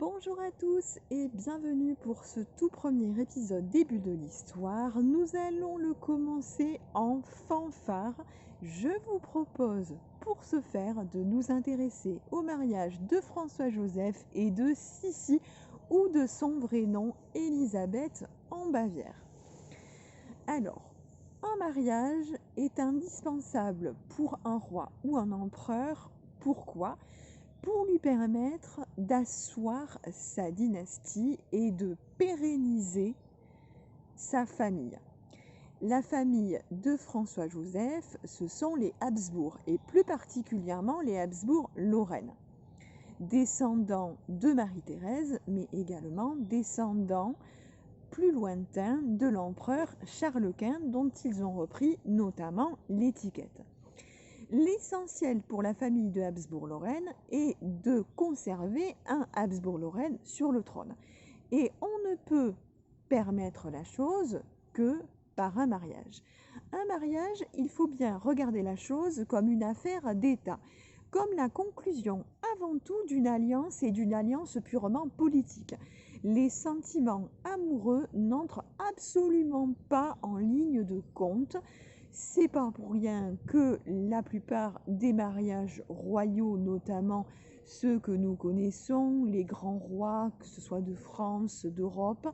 Bonjour à tous et bienvenue pour ce tout premier épisode début de l'histoire. Nous allons le commencer en fanfare. Je vous propose pour ce faire de nous intéresser au mariage de François-Joseph et de Sissi, ou de son vrai nom Élisabeth, en Bavière. Alors, un mariage est indispensable pour un roi ou un empereur. Pourquoi ? Pour lui permettre d'asseoir sa dynastie et de pérenniser sa famille. La famille de François-Joseph, ce sont les Habsbourg, et plus particulièrement les Habsbourg-Lorraine, descendants de Marie-Thérèse, mais également descendants plus lointains de l'empereur Charles Quint, dont ils ont repris notamment l'étiquette. L'essentiel pour la famille de Habsbourg-Lorraine est de conserver un Habsbourg-Lorraine sur le trône. Et on ne peut permettre la chose que par un mariage. Un mariage, il faut bien regarder la chose comme une affaire d'État, comme la conclusion avant tout d'une alliance, et d'une alliance purement politique. Les sentiments amoureux n'entrent absolument pas en ligne de compte. C'est pas pour rien que la plupart des mariages royaux, notamment ceux que nous connaissons, les grands rois, que ce soit de France, d'Europe,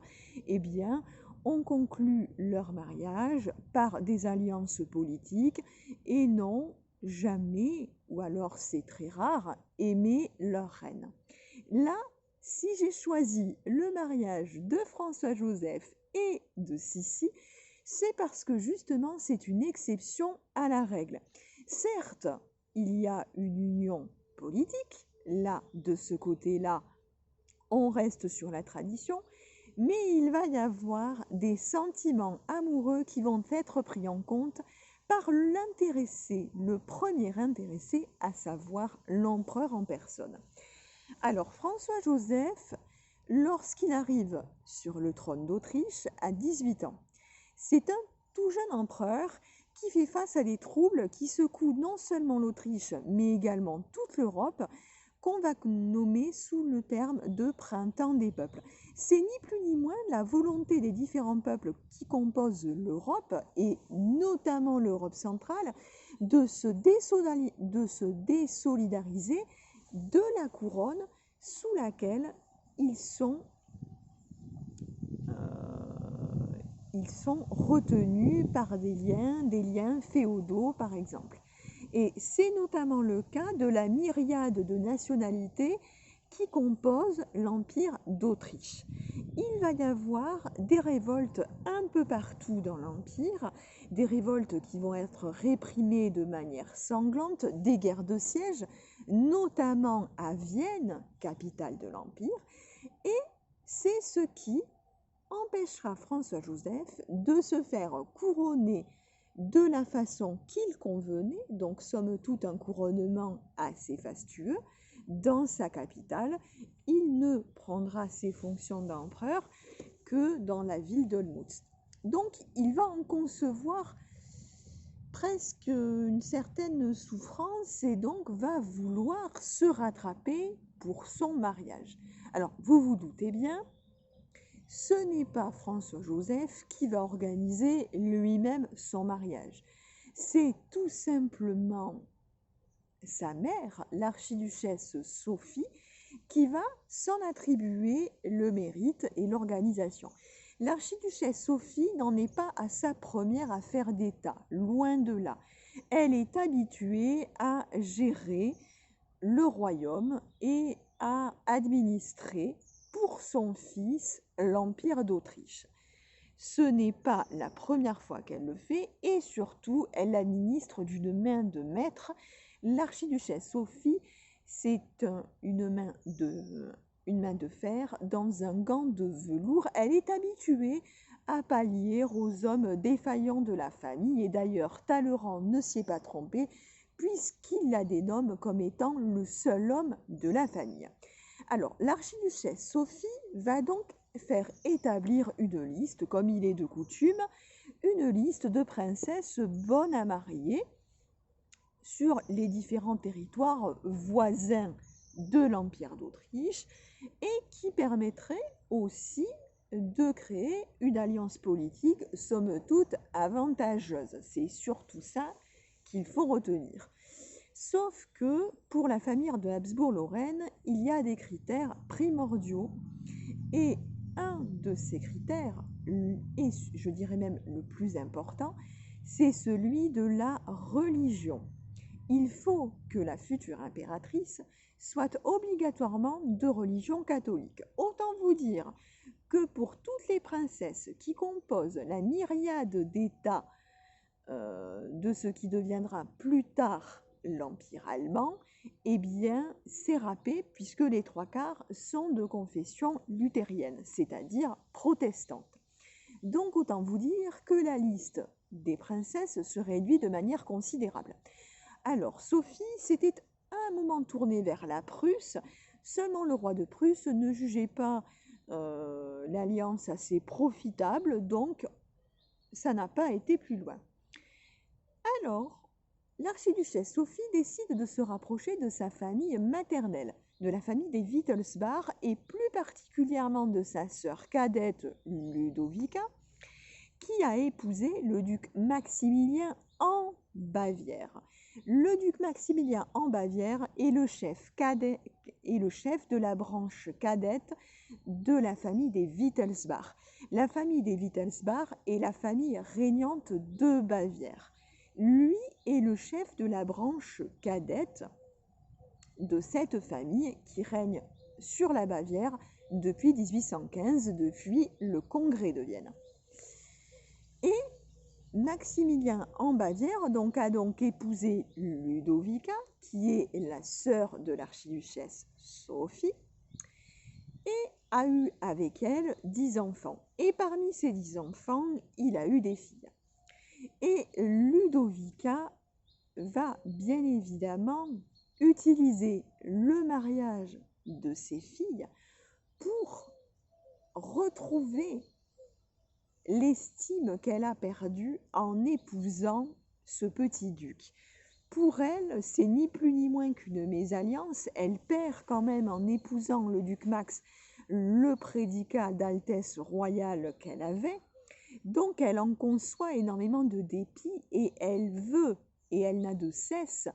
eh bien, ont conclu leur mariage par des alliances politiques et n'ont jamais, ou alors c'est très rare, aimé leur reine. Là, si j'ai choisi le mariage de François-Joseph et de Sissi, c'est parce que justement c'est une exception à la règle. Certes, il y a une union politique, là, de ce côté-là, on reste sur la tradition, mais il va y avoir des sentiments amoureux qui vont être pris en compte par l'intéressé, le premier intéressé, à savoir l'empereur en personne. Alors François-Joseph, lorsqu'il arrive sur le trône d'Autriche à 18 ans, c'est un tout jeune empereur qui fait face à des troubles qui secouent non seulement l'Autriche, mais également toute l'Europe, qu'on va nommer sous le terme de printemps des peuples. C'est ni plus ni moins la volonté des différents peuples qui composent l'Europe, et notamment l'Europe centrale, de se désolidariser de la couronne sous laquelle ils sont retenus par des liens féodaux par exemple. Et c'est notamment le cas de la myriade de nationalités qui composent l'Empire d'Autriche. Il va y avoir des révoltes un peu partout dans l'Empire, des révoltes qui vont être réprimées de manière sanglante, des guerres de siège, notamment à Vienne, capitale de l'Empire, et c'est ce qui empêchera François-Joseph de se faire couronner de la façon qu'il convenait, donc somme toute un couronnement assez fastueux, dans sa capitale. Il ne prendra ses fonctions d'empereur que dans la ville d'Olmütz. Donc il va en concevoir presque une certaine souffrance, et donc va vouloir se rattraper pour son mariage. Alors vous vous doutez bien, ce n'est pas François-Joseph qui va organiser lui-même son mariage. C'est tout simplement sa mère, l'archiduchesse Sophie, qui va s'en attribuer le mérite et l'organisation. L'archiduchesse Sophie n'en est pas à sa première affaire d'État, loin de là. Elle est habituée à gérer le royaume et à administrer pour son fils l'Empire d'Autriche. Ce n'est pas la première fois qu'elle le fait, et surtout, elle l'administre d'une main de maître. L'archiduchesse Sophie, c'est une main de fer dans un gant de velours. Elle est habituée à pallier aux hommes défaillants de la famille, et d'ailleurs Talleyrand ne s'y est pas trompé, puisqu'il la dénomme comme étant le seul homme de la famille. Alors, l'archiduchesse Sophie va donc faire établir une liste, comme il est de coutume, une liste de princesses bonnes à marier sur les différents territoires voisins de l'Empire d'Autriche et qui permettrait aussi de créer une alliance politique, somme toute, avantageuse. C'est surtout ça qu'il faut retenir. Sauf que pour la famille de Habsbourg-Lorraine, il y a des critères primordiaux et un de ces critères, et je dirais même le plus important, c'est celui de la religion. Il faut que la future impératrice soit obligatoirement de religion catholique. Autant vous dire que pour toutes les princesses qui composent la myriade d'États de ce qui deviendra plus tard l'Empire allemand, eh bien c'est râpé puisque les 3/4 sont de confession luthérienne, c'est-à-dire protestante. Donc autant vous dire que la liste des princesses se réduit de manière considérable. Alors Sophie s'était à un moment tournée vers la Prusse, seulement le roi de Prusse ne jugeait pas l'alliance assez profitable, donc ça n'a pas été plus loin. Alors, l'archiduchesse Sophie décide de se rapprocher de sa famille maternelle, de la famille des Wittelsbach et plus particulièrement de sa sœur cadette Ludovica, qui a épousé le duc Maximilien en Bavière. Le duc Maximilien en Bavière est le chef cadet et le chef de la branche cadette de la famille des Wittelsbach. La famille des Wittelsbach est la famille régnante de Bavière. Lui est le chef de la branche cadette de cette famille qui règne sur la Bavière depuis 1815, depuis le Congrès de Vienne. Et Maximilien en Bavière a donc épousé Ludovica, qui est la sœur de l'archiduchesse Sophie, et a eu avec elle 10 enfants. Et parmi ces 10 enfants, il a eu des filles. Et Ludovica va bien évidemment utiliser le mariage de ses filles pour retrouver l'estime qu'elle a perdue en épousant ce petit duc. Pour elle, c'est ni plus ni moins qu'une mésalliance. Elle perd quand même en épousant le duc Max le prédicat d'altesse royale qu'elle avait. Donc elle en conçoit énormément de dépit et elle veut, et elle n'a de cesse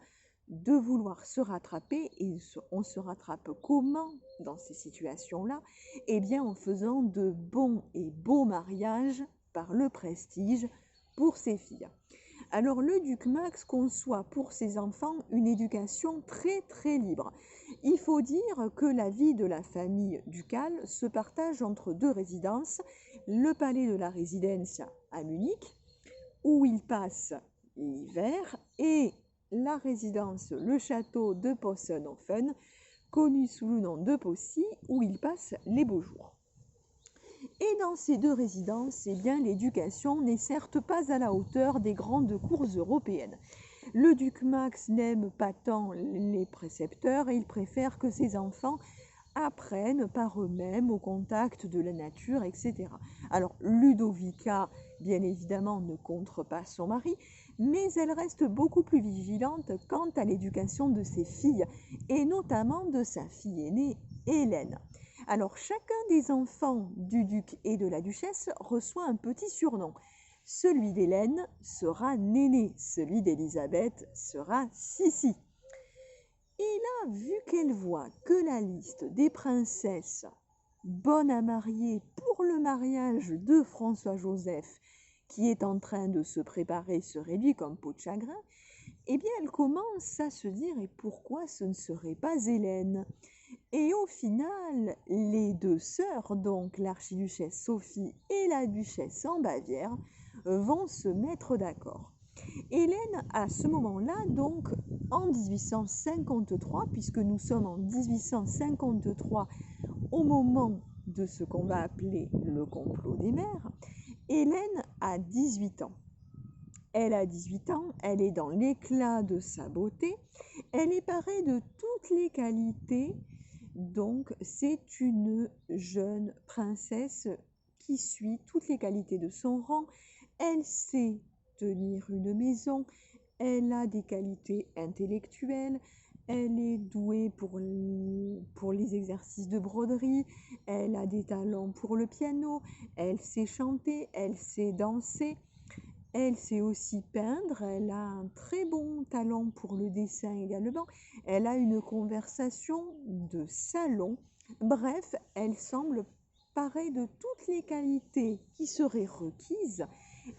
de vouloir se rattraper. Et on se rattrape comment dans ces situations-là? Eh bien en faisant de bons et beaux mariages par le prestige pour ses filles. Alors le duc Max conçoit pour ses enfants une éducation très très libre. Il faut dire que la vie de la famille ducale se partage entre 2 résidences, le palais de la Residencia à Munich, où il passe l'hiver, et la résidence, le château de Possenhofen, connu sous le nom de Poissy, où il passe les beaux jours. Et dans ces 2 résidences, eh bien, l'éducation n'est certes pas à la hauteur des grandes cours européennes. Le duc Max n'aime pas tant les précepteurs et il préfère que ses enfants apprennent par eux-mêmes au contact de la nature, etc. Alors Ludovica, bien évidemment, ne contre pas son mari, mais elle reste beaucoup plus vigilante quant à l'éducation de ses filles, et notamment de sa fille aînée, Hélène. Alors chacun des enfants du duc et de la duchesse reçoit un petit surnom. Celui d'Hélène sera Néné, celui d'Élisabeth sera Sissi. Et là, vu qu'elle voit que la liste des princesses bonnes à marier pour le mariage de François-Joseph, qui est en train de se préparer, se réduit comme peau de chagrin, eh bien elle commence à se dire, et pourquoi ce ne serait pas Hélène? Et au final, les 2 sœurs, donc l'archiduchesse Sophie et la duchesse en Bavière, vont se mettre d'accord. Hélène, à ce moment-là, donc en 1853, puisque nous sommes en 1853 au moment de ce qu'on va appeler le complot des mères, Hélène a 18 ans. Elle a 18 ans, elle est dans l'éclat de sa beauté, elle est parée de toutes les qualités. Donc c'est une jeune princesse qui suit toutes les qualités de son rang. Elle sait tenir une maison, elle a des qualités intellectuelles, Elle est douée pour les exercices de broderie, elle a des talents pour le piano, elle sait chanter, elle sait danser, elle sait aussi peindre, elle a un très bon talent pour le dessin également, elle a une conversation de salon. Bref, elle semble parée de toutes les qualités qui seraient requises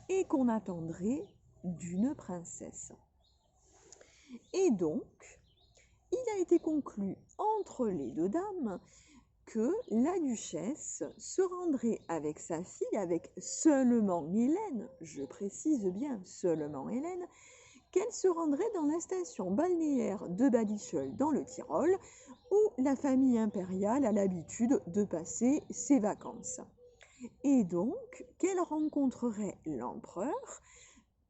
et qu'on attendrait d'une princesse. Et donc, il a été conclu entre les deux dames que la duchesse se rendrait avec sa fille, avec seulement Hélène, je précise bien seulement Hélène, qu'elle se rendrait dans la station balnéaire de Badischl dans le Tyrol, où la famille impériale a l'habitude de passer ses vacances. Et donc qu'elle rencontrerait l'empereur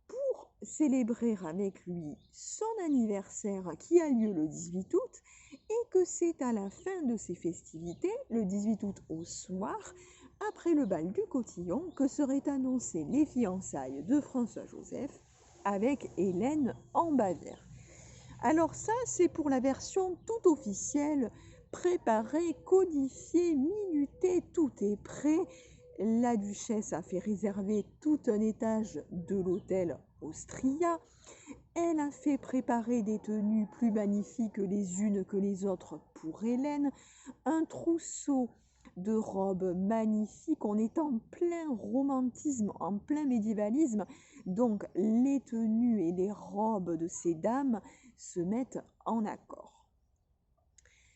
pour célébrer avec lui son anniversaire qui a lieu le 18 août et que c'est à la fin de ces festivités, le 18 août au soir, après le bal du Cotillon, que seraient annoncées les fiançailles de François-Joseph avec Hélène en Bavière. Alors ça, c'est pour la version toute officielle, préparée, codifiée, minutée, tout est prêt. La duchesse a fait réserver tout un étage de l'hôtel Austria. Elle a fait préparer des tenues plus magnifiques les unes que les autres pour Hélène, un trousseau de robes magnifiques. On est en plein romantisme, en plein médiévalisme, donc les tenues et les robes de ces dames se mettent en accord.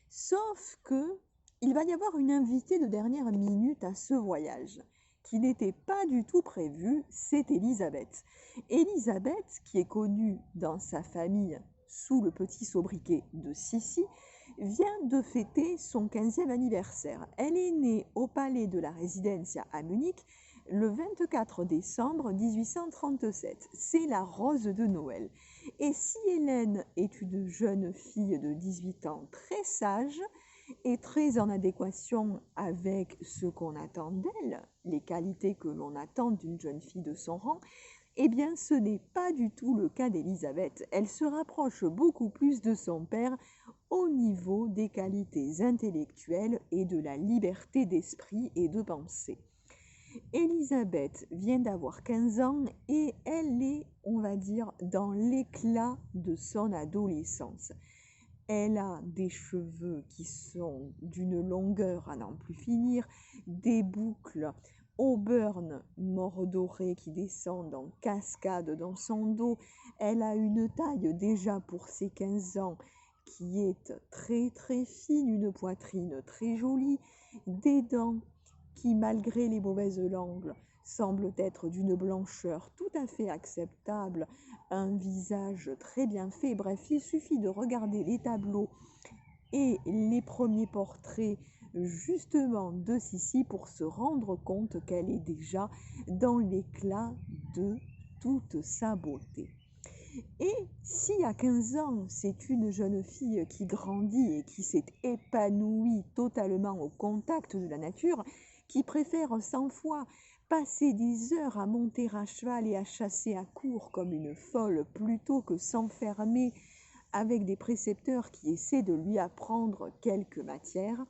Sauf que il va y avoir une invitée de dernière minute à ce voyage, qui n'était pas du tout prévue, c'est Élisabeth. Élisabeth, qui est connue dans sa famille sous le petit sobriquet de Sissi, vient de fêter son 15e anniversaire. Elle est née au palais de la Residencia à Munich le 24 décembre 1837. C'est la rose de Noël. Et si Hélène est une jeune fille de 18 ans très sage et très en adéquation avec ce qu'on attend d'elle, les qualités que l'on attend d'une jeune fille de son rang, eh bien ce n'est pas du tout le cas d'Élisabeth. Elle se rapproche beaucoup plus de son père au niveau des qualités intellectuelles et de la liberté d'esprit et de pensée. Élisabeth vient d'avoir 15 ans et elle est, on va dire, dans l'éclat de son adolescence. Elle a des cheveux qui sont d'une longueur à n'en plus finir, des boucles auburn mordorées qui descendent en cascade dans son dos. Elle a une taille déjà pour ses 15 ans qui est très très fine, une poitrine très jolie, des dents qui, malgré les mauvaises langues, semblent être d'une blancheur tout à fait acceptable, un visage très bien fait. Bref, il suffit de regarder les tableaux et les premiers portraits justement de Sissi pour se rendre compte qu'elle est déjà dans l'éclat de toute sa beauté. Et si à 15 ans, c'est une jeune fille qui grandit et qui s'est épanouie totalement au contact de la nature, qui préfère 100 fois passer des heures à monter à cheval et à chasser à court comme une folle plutôt que s'enfermer avec des précepteurs qui essaient de lui apprendre quelques matières,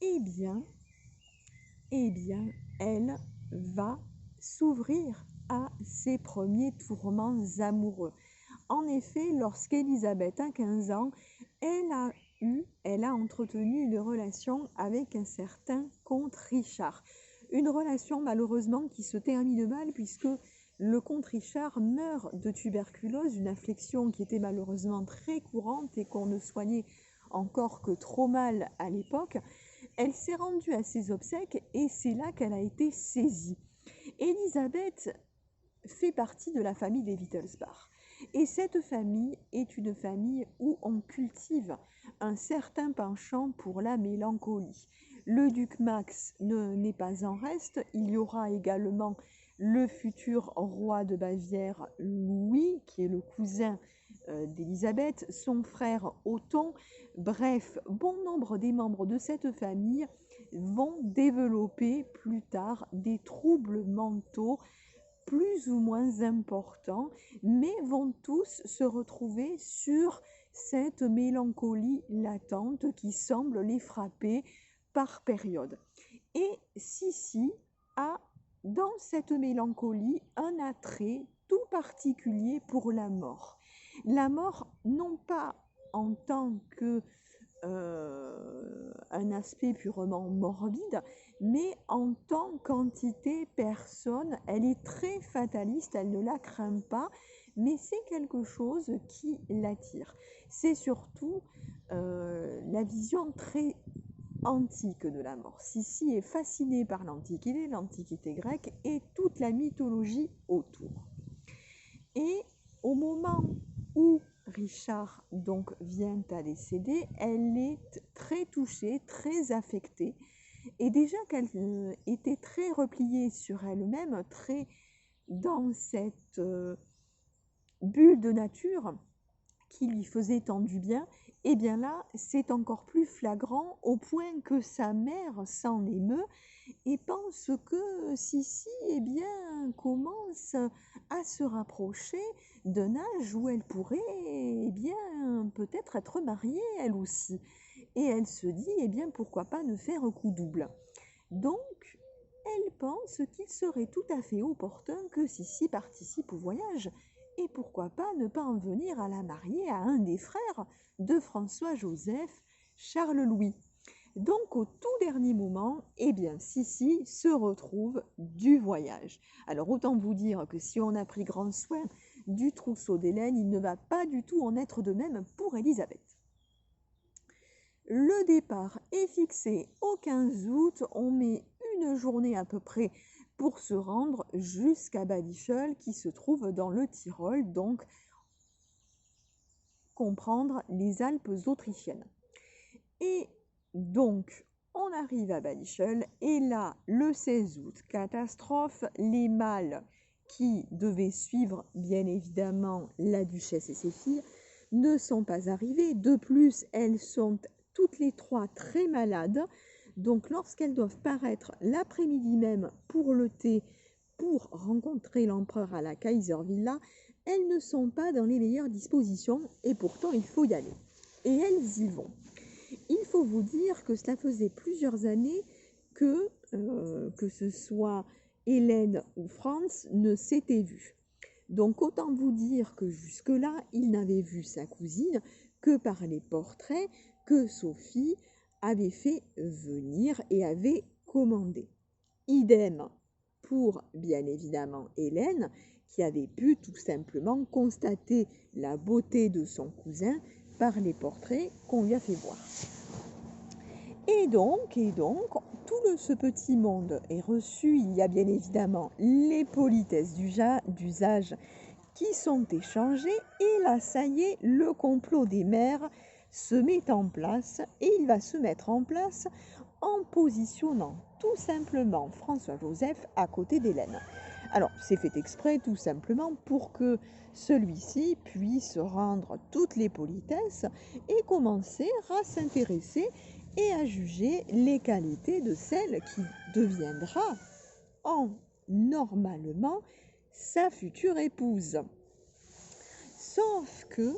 eh bien, elle va s'ouvrir à ses premiers tourments amoureux. En effet, lorsqu'Élisabeth a 15 ans, elle a entretenu une relation avec un certain comte Richard. Une relation malheureusement qui se termine mal puisque le comte Richard meurt de tuberculose, une affliction qui était malheureusement très courante et qu'on ne soignait encore que trop mal à l'époque. Elle s'est rendue à ses obsèques et c'est là qu'elle a été saisie. Élisabeth fait partie de la famille des Wittelsbach. Et cette famille est une famille où on cultive un certain penchant pour la mélancolie. Le duc Max n'est pas en reste. Il y aura également le futur roi de Bavière, Louis, qui est le cousin d'Élisabeth, son frère Othon. Bref, bon nombre des membres de cette famille vont développer plus tard des troubles mentaux plus ou moins importants, mais vont tous se retrouver sur cette mélancolie latente qui semble les frapper par période. Et Sissi a dans cette mélancolie un attrait tout particulier pour la mort. La mort, non pas en tant que un aspect purement morbide, mais en tant qu'entité, personne, elle est très fataliste, elle ne la craint pas, mais c'est quelque chose qui l'attire. C'est surtout la vision très antique de la mort. Sissi est fascinée par l'antiquité grecque et toute la mythologie autour. Et au moment où Richard donc vient à décéder, elle est très touchée, très affectée. Et déjà qu'elle était très repliée sur elle-même, très dans cette bulle de nature qui lui faisait tant du bien, et bien là, c'est encore plus flagrant au point que sa mère s'en émeut et pense que Sissi commence à se rapprocher d'un âge où elle pourrait peut-être être mariée elle aussi. Et elle se dit pourquoi pas ne faire coup double. Donc elle pense qu'il serait tout à fait opportun que Sissi participe au voyage. Et pourquoi pas ne pas en venir à la marier à un des frères de François-Joseph, Charles-Louis. Donc au tout dernier moment, Sissi se retrouve du voyage. Alors autant vous dire que si on a pris grand soin du trousseau d'Hélène, il ne va pas du tout en être de même pour Élisabeth. Le départ est fixé au 15 août, on met une journée à peu près pour se rendre jusqu'à Badischl qui se trouve dans le Tyrol, donc comprendre les Alpes autrichiennes. Et donc on arrive à Badischl et là le 16 août, catastrophe, les mâles qui devaient suivre bien évidemment la duchesse et ses filles ne sont pas arrivés. De plus, elles sont toutes les trois très malades. Donc lorsqu'elles doivent paraître l'après-midi même pour le thé, pour rencontrer l'empereur à la Kaiservilla, elles ne sont pas dans les meilleures dispositions et pourtant il faut y aller. Et elles y vont. Il faut vous dire que cela faisait plusieurs années que ce soit Hélène ou Franz ne s'étaient vus. Donc autant vous dire que jusque-là, il n'avait vu sa cousine que par les portraits que Sophie avait fait venir et avait commandé. Idem pour, bien évidemment, Hélène, qui avait pu tout simplement constater la beauté de son cousin par les portraits qu'on lui a fait voir. Et donc, ce petit monde est reçu. Il y a bien évidemment les politesses d'usage qui sont échangées. Et là, ça y est, le complot des mères se met en place. Et il va se mettre en place en positionnant tout simplement François-Joseph à côté d'Hélène. Alors, c'est fait exprès tout simplement pour que celui-ci puisse rendre toutes les politesses et commencer à s'intéresser et à juger les qualités de celle qui deviendra normalement sa future épouse. Sauf que,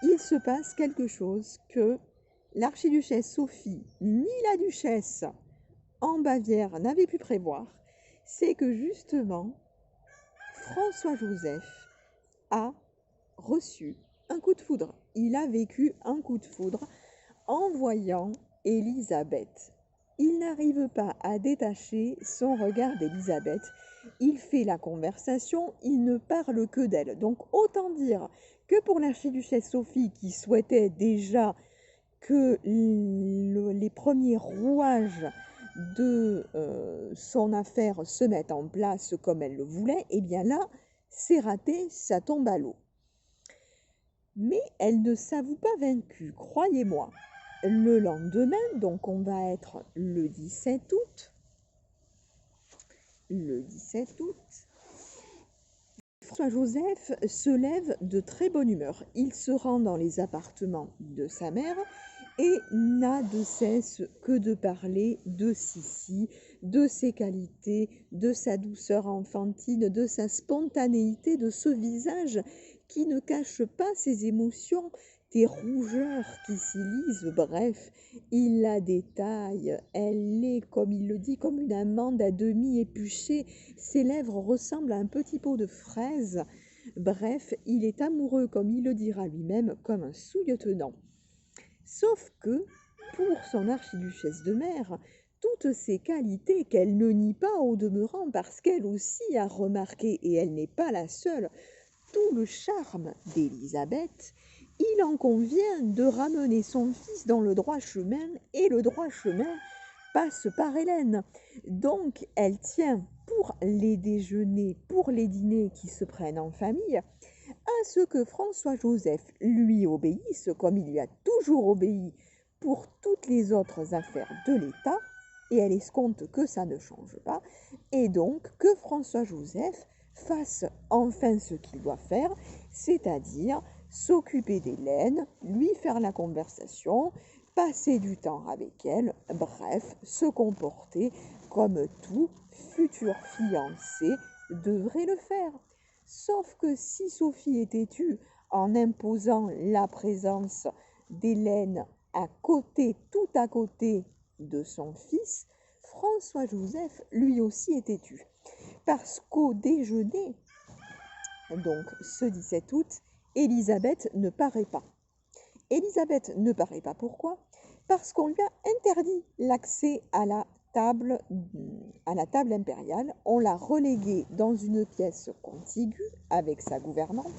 il se passe quelque chose que l'archiduchesse Sophie ni la duchesse en Bavière n'avaient pu prévoir, c'est que justement, François-Joseph a reçu un coup de foudre. Il a vécu un coup de foudre en voyant Élisabeth. Il n'arrive pas à détacher son regard d'Élisabeth. Il fait la conversation, il ne parle que d'elle. Donc autant dire que pour l'archiduchesse Sophie, qui souhaitait déjà que les premiers rouages de son affaire se mettent en place comme elle le voulait, et bien là, c'est raté, ça tombe à l'eau. Mais elle ne s'avoue pas vaincue, croyez-moi. Le lendemain, donc on va être le 17 août. François-Joseph se lève de très bonne humeur. Il se rend dans les appartements de sa mère et n'a de cesse que de parler de Sissi, de ses qualités, de sa douceur enfantine, de sa spontanéité, de ce visage qui ne cache pas ses émotions, des rougeurs qui s'y lisent, bref, il la détaille. Elle est, comme il le dit, comme une amande à demi épluchée. Ses lèvres ressemblent à un petit pot de fraises. Bref, il est amoureux, comme il le dira lui-même, comme un sous-lieutenant. Sauf que, pour son archiduchesse de mer, toutes ces qualités qu'elle ne nie pas au demeurant, parce qu'elle aussi a remarqué, et elle n'est pas la seule, tout le charme d'Élisabeth, il en convient de ramener son fils dans le droit chemin, et le droit chemin passe par Hélène. Donc elle tient pour les déjeuners, pour les dîners qui se prennent en famille, à ce que François-Joseph lui obéisse, comme il lui a toujours obéi pour toutes les autres affaires de l'État, et elle escompte que ça ne change pas, et donc que François-Joseph fasse enfin ce qu'il doit faire, c'est-à-dire s'occuper d'Hélène, lui faire la conversation, passer du temps avec elle, bref, se comporter comme tout futur fiancé devrait le faire. Sauf que si Sophie est têtue en imposant la présence d'Hélène à côté, tout à côté de son fils, François-Joseph lui aussi est têtu. Parce qu'au déjeuner, donc ce 17 août, Élisabeth ne paraît pas. Élisabeth ne paraît pas, pourquoi? Parce qu'on lui a interdit l'accès à la table impériale. On l'a reléguée dans une pièce contiguë avec sa gouvernante.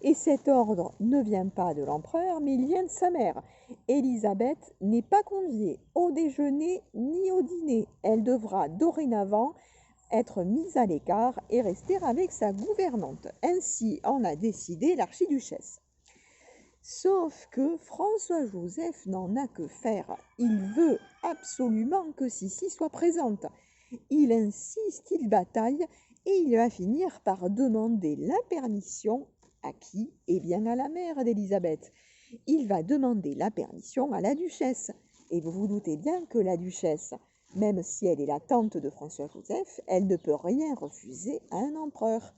Et cet ordre ne vient pas de l'empereur, mais il vient de sa mère. Élisabeth n'est pas conviée au déjeuner ni au dîner. Elle devra dorénavant être mise à l'écart et rester avec sa gouvernante. Ainsi en a décidé l'archiduchesse. Sauf que François-Joseph n'en a que faire. Il veut absolument que Sissi soit présente. Il insiste, il bataille et il va finir par demander la permission à qui? Eh bien à la mère d'Élisabeth. Il va demander la permission à la duchesse. Et vous vous doutez bien que la duchesse, même si elle est la tante de François-Joseph, elle ne peut rien refuser à un empereur.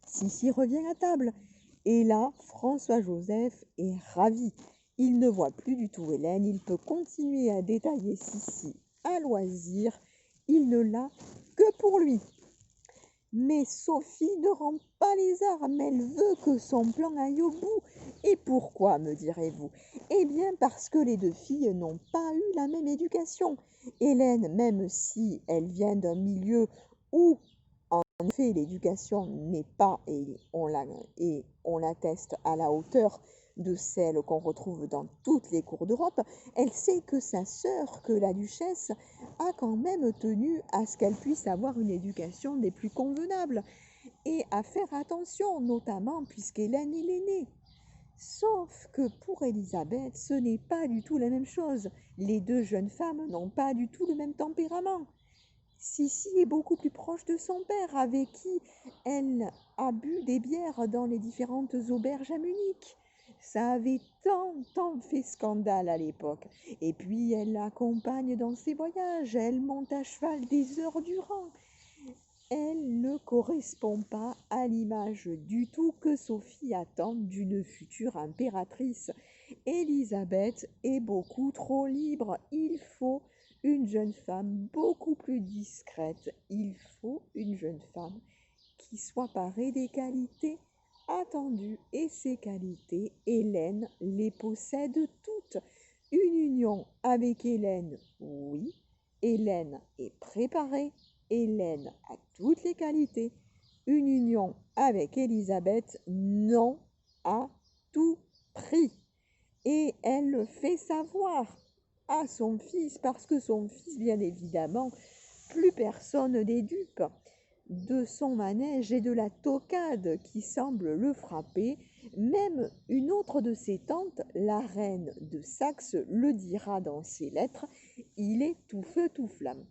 Sissi revient à table. Et là, François-Joseph est ravi. Il ne voit plus du tout Hélène. Il peut continuer à détailler Sissi à loisir. Il ne l'a que pour lui. Mais Sophie ne rend pas les armes. Elle veut que son plan aille au bout. Et pourquoi, me direz-vous? Eh bien parce que les deux filles n'ont pas eu la même éducation. Hélène, même si elle vient d'un milieu où en effet, l'éducation n'est pas, et on l'atteste à la hauteur de celle qu'on retrouve dans toutes les cours d'Europe, elle sait que sa sœur, que la duchesse, a quand même tenu à ce qu'elle puisse avoir une éducation des plus convenables et à faire attention, notamment puisqu'Hélène est l'aînée. Sauf que pour Élisabeth, ce n'est pas du tout la même chose. Les deux jeunes femmes n'ont pas du tout le même tempérament. Sissi est beaucoup plus proche de son père, avec qui elle a bu des bières dans les différentes auberges à Munich. Ça avait tant fait scandale à l'époque. Et puis elle l'accompagne dans ses voyages, elle monte à cheval des heures durant. Elle ne correspond pas à l'image du tout que Sophie attend d'une future impératrice. Élisabeth est beaucoup trop libre. Il faut une jeune femme beaucoup plus discrète. Il faut une jeune femme qui soit parée des qualités attendues. Et ces qualités, Hélène les possède toutes. Une union avec Hélène, oui. Hélène est préparée. Hélène a toutes les qualités. Une union avec Élisabeth, non, à tout prix. Et elle le fait savoir à son fils, parce que son fils, bien évidemment, plus personne n'est dupe de son manège et de la toquade qui semble le frapper. Même une autre de ses tantes, la reine de Saxe, le dira dans ses lettres, il est tout feu tout flamme.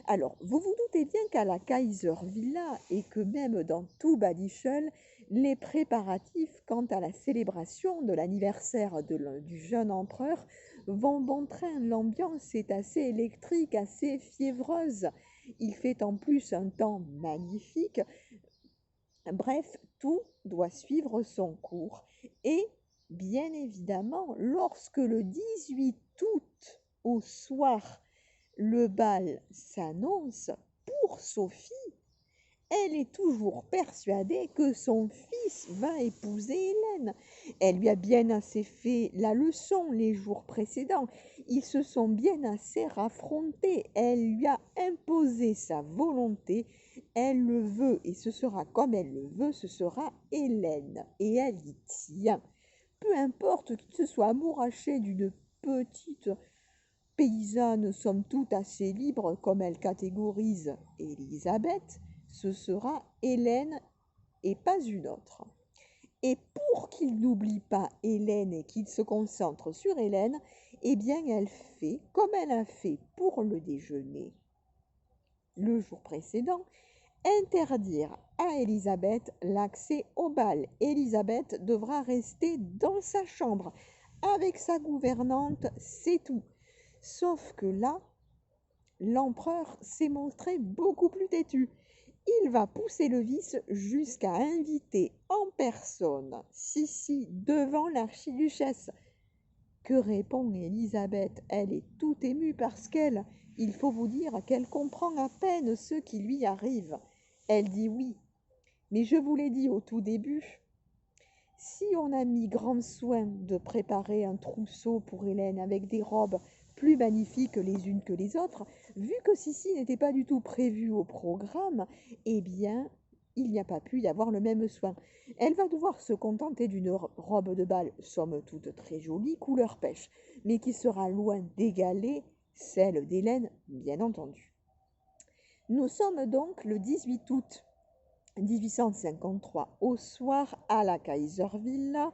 Alors, vous vous doutez bien qu'à la Kaiservilla et que même dans tout Badischel, les préparatifs quant à la célébration de l'anniversaire du jeune empereur vont bon train. L'ambiance est assez électrique, assez fiévreuse. Il fait en plus un temps magnifique. Bref, tout doit suivre son cours. Et bien évidemment, lorsque le 18 août au soir, le bal s'annonce pour Sophie, elle est toujours persuadée que son fils va épouser Hélène. Elle lui a bien assez fait la leçon les jours précédents. Ils se sont bien assez raffrontés. Elle lui a imposé sa volonté. Elle le veut et ce sera comme elle le veut, ce sera Hélène. Et elle y tient. Peu importe qu'il se soit amouraché d'une petite paysanne somme toute assez libre comme elle catégorise Élisabeth, ce sera Hélène et pas une autre. Et pour qu'il n'oublie pas Hélène et qu'il se concentre sur Hélène, eh bien elle fait comme elle a fait pour le déjeuner le jour précédent, interdire à Élisabeth l'accès au bal. Élisabeth devra rester dans sa chambre avec sa gouvernante, c'est tout. Sauf que là, l'empereur s'est montré beaucoup plus têtu. Il va pousser le vice jusqu'à inviter en personne Sissi devant l'archiduchesse. Que répond Élisabeth? Elle est tout émue parce il faut vous dire qu'elle comprend à peine ce qui lui arrive. Elle dit oui, mais je vous l'ai dit au tout début, si on a mis grand soin de préparer un trousseau pour Hélène avec des robes plus magnifiques les unes que les autres, vu que Sissi n'était pas du tout prévue au programme, eh bien, il n'y a pas pu y avoir le même soin. Elle va devoir se contenter d'une robe de bal, somme toute très jolie, couleur pêche, mais qui sera loin d'égaler celle d'Hélène, bien entendu. Nous sommes donc le 18 août 1853 au soir à la Kaiservilla,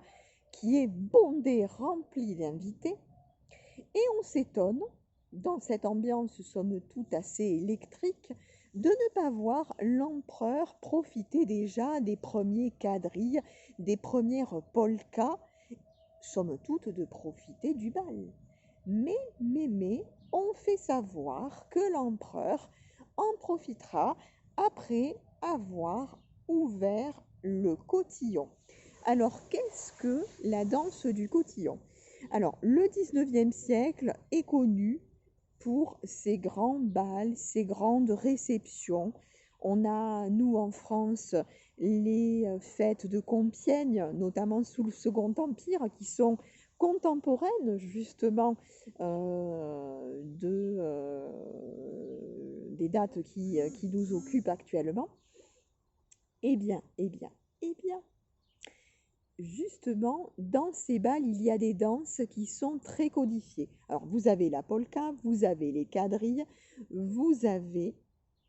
qui est bondée, remplie d'invités, et on s'étonne, dans cette ambiance somme toute assez électrique, de ne pas voir l'empereur profiter déjà des premiers quadrilles, des premières polkas, somme toute de profiter du bal. Mais, on fait savoir que l'empereur en profitera après avoir ouvert le cotillon. Alors, qu'est-ce que la danse du cotillon? Alors, le 19e siècle est connu pour ses grands bals, ses grandes réceptions. On a, nous, en France, les fêtes de Compiègne, notamment sous le Second Empire, qui sont contemporaines, justement, des dates qui nous occupent actuellement. Eh bien, justement, dans ces bals, il y a des danses qui sont très codifiées. Alors, vous avez la polka, vous avez les quadrilles, vous avez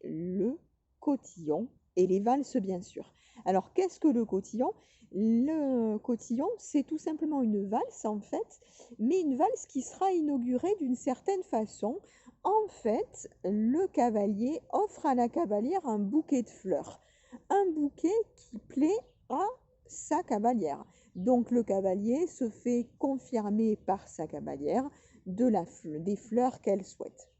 le cotillon et les valses, bien sûr. Alors, qu'est-ce que le cotillon? Le cotillon, c'est tout simplement une valse, en fait, mais une valse qui sera inaugurée d'une certaine façon. En fait, le cavalier offre à la cavalière un bouquet de fleurs. Un bouquet qui plaît à sa cavalière. Donc le cavalier se fait confirmer par sa cavalière des fleurs qu'elle souhaite.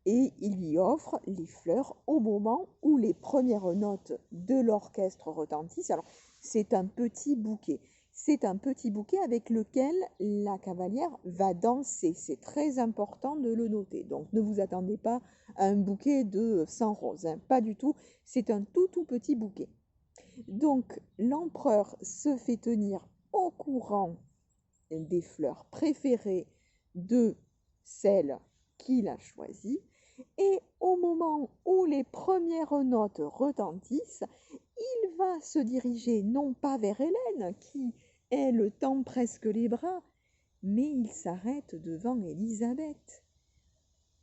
Et il lui offre les fleurs au moment où les premières notes de l'orchestre retentissent. Alors c'est un petit bouquet. C'est un petit bouquet avec lequel la cavalière va danser. C'est très important de le noter. Donc ne vous attendez pas à un bouquet de 100 roses. Hein. Pas du tout. C'est un tout petit bouquet. Donc l'empereur se fait tenir au courant des fleurs préférées de celles qu'il a choisies. Et au moment où les premières notes retentissent, il va se diriger non pas vers Hélène, qui, elle, tend presque les bras, mais il s'arrête devant Élisabeth.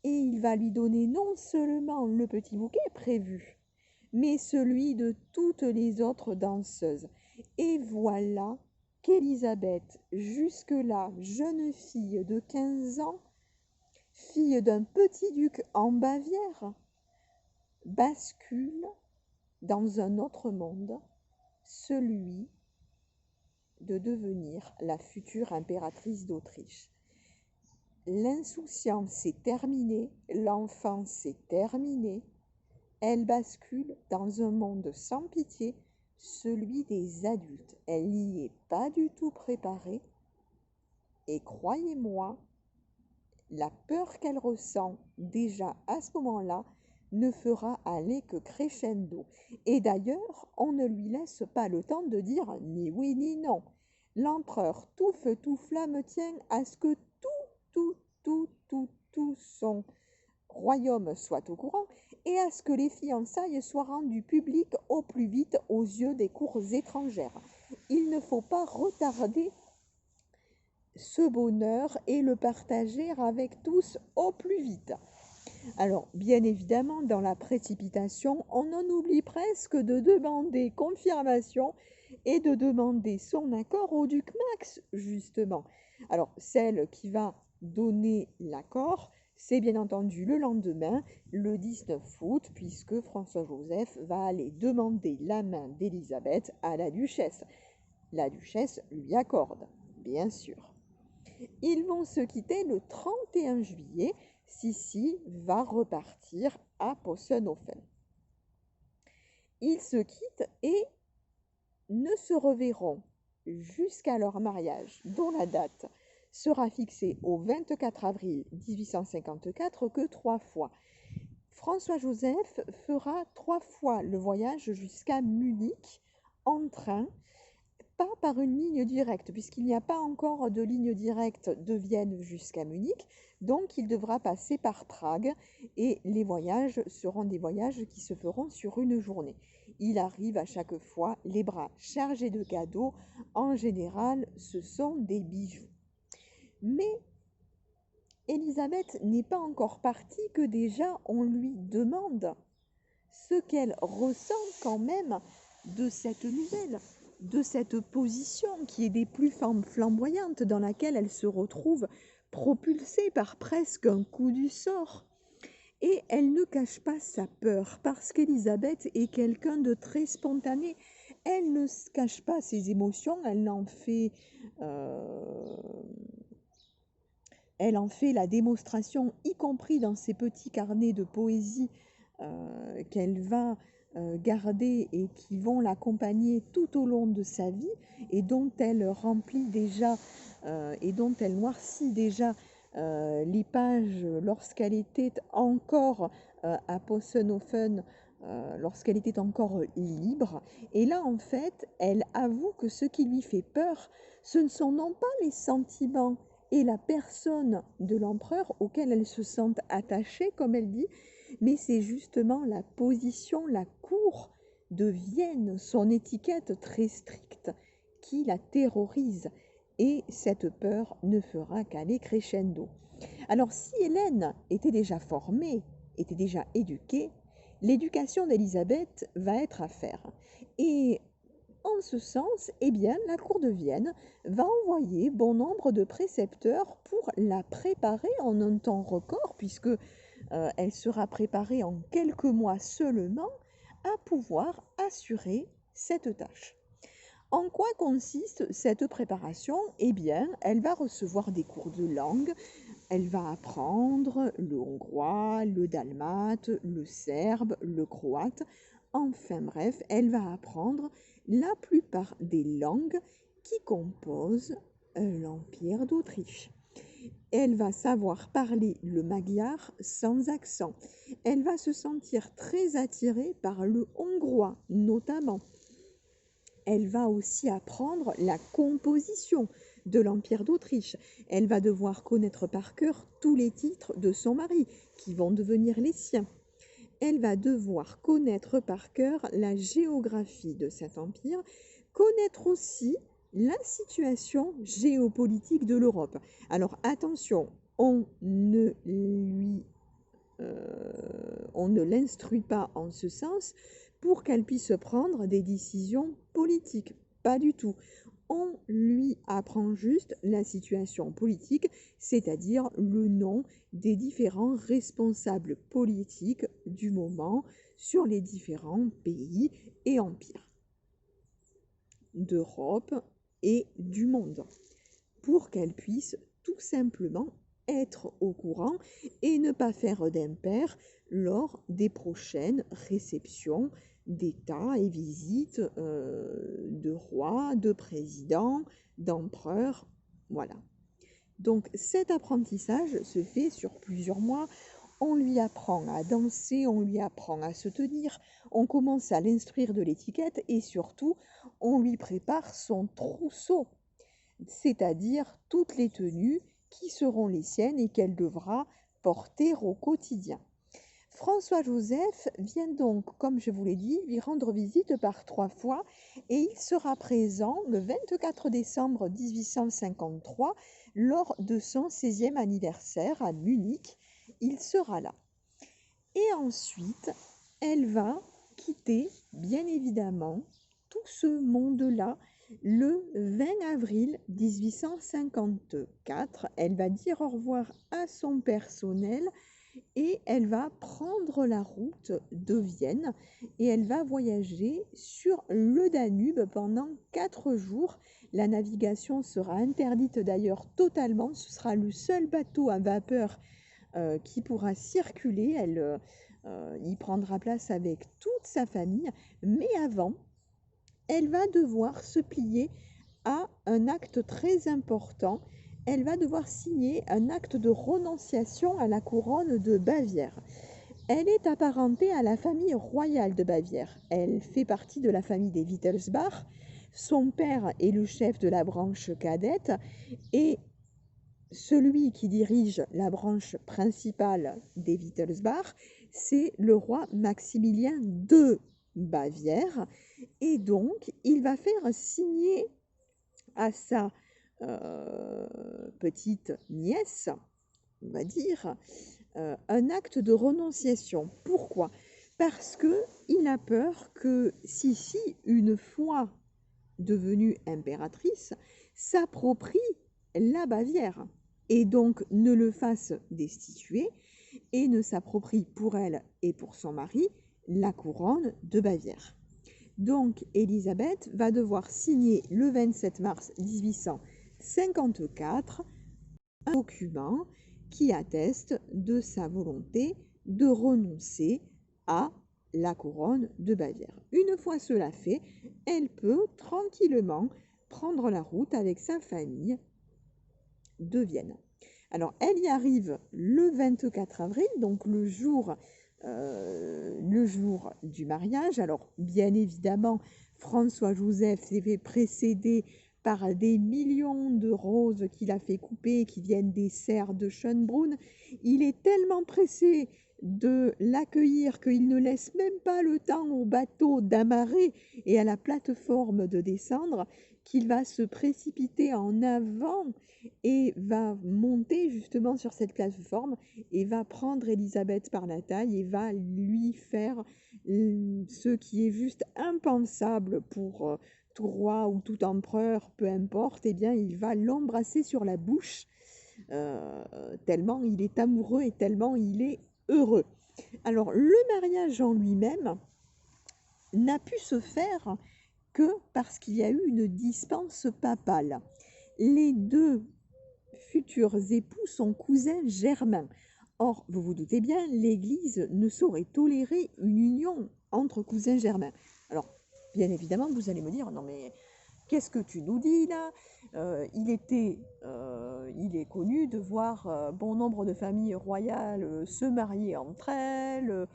Et il va lui donner non seulement le petit bouquet prévu, mais celui de toutes les autres danseuses. Et voilà qu'Élisabeth, jusque-là jeune fille de 15 ans, fille d'un petit duc en Bavière, bascule dans un autre monde, celui de devenir la future impératrice d'Autriche. L'insouciance est terminée, l'enfance est terminée, elle bascule dans un monde sans pitié celui des adultes. Elle n'y est pas du tout préparée et croyez-moi, la peur qu'elle ressent déjà à ce moment-là ne fera aller que crescendo. Et d'ailleurs, on ne lui laisse pas le temps de dire ni oui ni non. L'empereur tout feu tout flamme tient à ce que tout son royaume soit au courant et à ce que les fiançailles soient rendues publiques au plus vite aux yeux des cours étrangères. Il ne faut pas retarder ce bonheur et le partager avec tous au plus vite. Alors, bien évidemment, dans la précipitation, on en oublie presque de demander confirmation et de demander son accord au duc Max, justement. Alors, celle qui va donner l'accord, c'est bien entendu le lendemain, le 19 août, puisque François-Joseph va aller demander la main d'Élisabeth à la duchesse. La duchesse lui accorde, bien sûr. Ils vont se quitter le 31 juillet. Sissi va repartir à Possenhofen. Ils se quittent et ne se reverront jusqu'à leur mariage, dont la date sera fixée au 24 avril 1854 que 3 fois. François-Joseph fera 3 fois le voyage jusqu'à Munich en train, pas par une ligne directe, puisqu'il n'y a pas encore de ligne directe de Vienne jusqu'à Munich, donc il devra passer par Prague et les voyages seront des voyages qui se feront sur une journée. Il arrive à chaque fois les bras chargés de cadeaux, en général ce sont des bijoux. Mais Élisabeth n'est pas encore partie que déjà on lui demande ce qu'elle ressent quand même de cette nouvelle, de cette position qui est des plus flamboyantes, dans laquelle elle se retrouve propulsée par presque un coup du sort. Et elle ne cache pas sa peur, parce qu'Élisabeth est quelqu'un de très spontané. Elle ne cache pas ses émotions, elle en fait la démonstration, y compris dans ses petits carnets de poésie qu'elle va garder et qui vont l'accompagner tout au long de sa vie et dont elle remplit déjà et dont elle noircit déjà les pages lorsqu'elle était encore à Possenhofen, lorsqu'elle était encore libre. Et là, en fait, elle avoue que ce qui lui fait peur, ce ne sont non pas les sentiments et la personne de l'empereur auquel elle se sent attachée, comme elle dit, mais c'est justement la position, la cour de Vienne, son étiquette très stricte qui la terrorise. Et cette peur ne fera qu'aller crescendo. Alors si Hélène était déjà formée, était déjà éduquée, l'éducation d'Élisabeth va être à faire. Et en ce sens, eh bien, la cour de Vienne va envoyer bon nombre de précepteurs pour la préparer en un temps record, puisque elle sera préparée en quelques mois seulement à pouvoir assurer cette tâche. En quoi consiste cette préparation? Eh bien, elle va recevoir des cours de langue, elle va apprendre le hongrois, le dalmate, le serbe, le croate, enfin bref, elle va apprendre la plupart des langues qui composent l'Empire d'Autriche. Elle va savoir parler le magyar sans accent. Elle va se sentir très attirée par le hongrois notamment. Elle va aussi apprendre la composition de l'Empire d'Autriche. Elle va devoir connaître par cœur tous les titres de son mari qui vont devenir les siens. Elle va devoir connaître par cœur la géographie de cet empire, connaître aussi la situation géopolitique de l'Europe. Alors attention, on ne l'instruit pas en ce sens pour qu'elle puisse prendre des décisions politiques. Pas du tout. On lui apprend juste la situation politique, c'est-à-dire le nom des différents responsables politiques du moment sur les différents pays et empires d'Europe et du monde, pour qu'elle puisse tout simplement être au courant et ne pas faire d'impair lors des prochaines réceptions d'État et visites de rois, de présidents, d'empereurs, voilà. Donc cet apprentissage se fait sur plusieurs mois. On lui apprend à danser, on lui apprend à se tenir, on commence à l'instruire de l'étiquette et surtout, on lui prépare son trousseau, c'est-à-dire toutes les tenues qui seront les siennes et qu'elle devra porter au quotidien. François-Joseph vient donc, comme je vous l'ai dit, lui rendre visite par 3 fois et il sera présent le 24 décembre 1853 lors de son 16e anniversaire à Munich. Il sera là. Et ensuite, elle va quitter, bien évidemment, tout ce monde-là le 20 avril 1854. Elle va dire au revoir à son personnel et elle va prendre la route de Vienne et elle va voyager sur le Danube pendant 4 jours. La navigation sera interdite d'ailleurs totalement. Ce sera le seul bateau à vapeur qui pourra circuler. Elle y prendra place avec toute sa famille. Mais avant, elle va devoir se plier à un acte très important. Elle va devoir signer un acte de renonciation à la couronne de Bavière. Elle est apparentée à la famille royale de Bavière. Elle fait partie de la famille des Wittelsbach. Son père est le chef de la branche cadette et celui qui dirige la branche principale des Wittelsbach, c'est le roi Maximilien de Bavière. Et donc, il va faire signer à sa petite nièce, on va dire, un acte de renonciation. Pourquoi? Parce qu'il a peur que Sissi, une fois devenue impératrice, s'approprie la Bavière et donc ne le fasse destituer et ne s'approprie pour elle et pour son mari la couronne de Bavière. Donc Élisabeth va devoir signer le 27 mars 1854 un document qui atteste de sa volonté de renoncer à la couronne de Bavière. Une fois cela fait, elle peut tranquillement prendre la route avec sa famille de Vienne. Alors, elle y arrive le 24 avril, donc le jour du mariage. Alors, bien évidemment, François-Joseph s'est fait précéder par des millions de roses qu'il a fait couper, qui viennent des serres de Schönbrunn. Il est tellement pressé de l'accueillir qu'il ne laisse même pas le temps au bateau d'amarrer et à la plateforme de descendre, qu'il va se précipiter en avant et va monter justement sur cette plateforme et va prendre Élisabeth par la taille et va lui faire ce qui est juste impensable pour tout roi ou tout empereur, peu importe, eh bien il va l'embrasser sur la bouche tellement il est amoureux et tellement il est heureux. Alors le mariage en lui-même n'a pu se faire que parce qu'il y a eu une dispense papale. Les deux futurs époux sont cousins germains. Or, vous vous doutez bien, l'Église ne saurait tolérer une union entre cousins germains. Alors, bien évidemment, vous allez me dire, non mais qu'est-ce que tu nous dis là? Il est connu de voir bon nombre de familles royales se marier entre elles,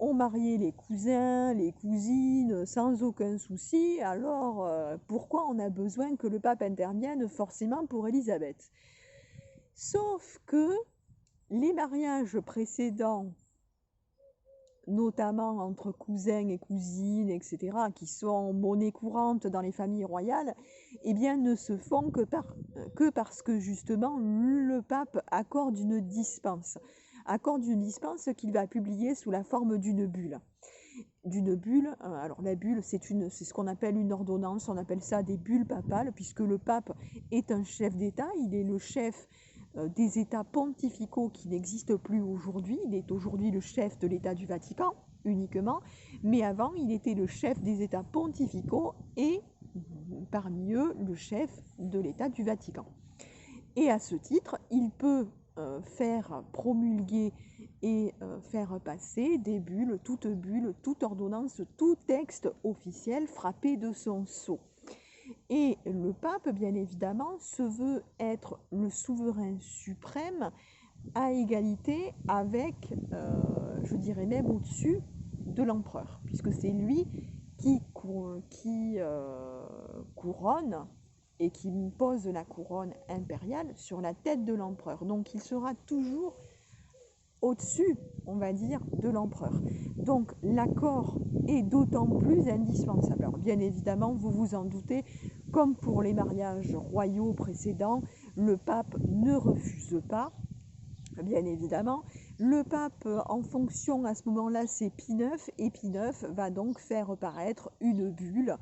ont marié les cousins, les cousines sans aucun souci. Alors, pourquoi on a besoin que le pape intervienne forcément pour Élisabeth? Sauf que les mariages précédents, notamment entre cousins et cousines, etc., qui sont monnaie courante dans les familles royales, eh bien, ne se font que parce que justement le pape accorde une dispense qu'il va publier sous la forme d'une bulle. Alors la bulle, c'est ce qu'on appelle une ordonnance, on appelle ça des bulles papales, puisque le pape est un chef d'État, il est le chef des États pontificaux qui n'existent plus aujourd'hui. Il est aujourd'hui le chef de l'État du Vatican uniquement, mais avant il était le chef des États pontificaux et parmi eux le chef de l'État du Vatican. Et à ce titre, il peut faire promulguer et faire passer des bulles, toute ordonnance, tout texte officiel frappé de son sceau. Et le pape, bien évidemment, se veut être le souverain suprême à égalité avec, je dirais même au-dessus de l'empereur, puisque c'est lui qui couronne et qui pose la couronne impériale sur la tête de l'empereur. Donc il sera toujours au-dessus, on va dire, de l'empereur. Donc l'accord est d'autant plus indispensable. Alors bien évidemment, vous vous en doutez, comme pour les mariages royaux précédents, le pape ne refuse pas, bien évidemment. Le pape, en fonction, à ce moment-là, c'est Pie IX, et Pie IX va donc faire paraître une bulle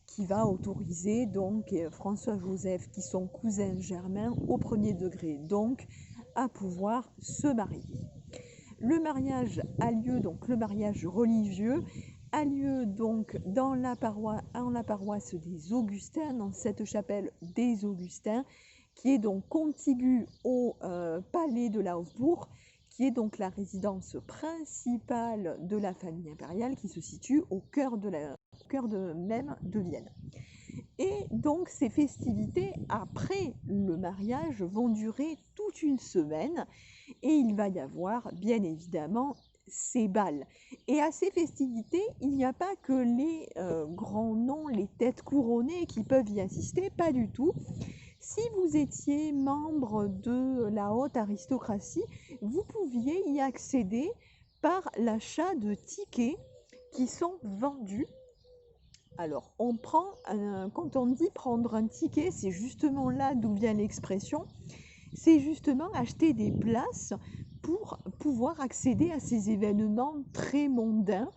qui va autoriser donc François-Joseph, qui sont cousins germains au premier degré, donc à pouvoir se marier. Le mariage a lieu, donc le mariage religieux, a lieu donc dans la paroisse des Augustins, dans cette chapelle des Augustins, qui est donc contiguë au palais de la Hofburg, qui est donc la résidence principale de la famille impériale, qui se situe au cœur même de Vienne. Et donc ces festivités, après le mariage, vont durer toute une semaine, et il va y avoir bien évidemment ces bals. Et à ces festivités, il n'y a pas que les grands noms, les têtes couronnées qui peuvent y assister, pas du tout. Si vous étiez membre de la haute aristocratie, vous pouviez y accéder par l'achat de tickets qui sont vendus. Alors, quand on dit prendre un ticket, c'est justement là d'où vient l'expression. C'est justement acheter des places pour pouvoir accéder à ces événements très mondains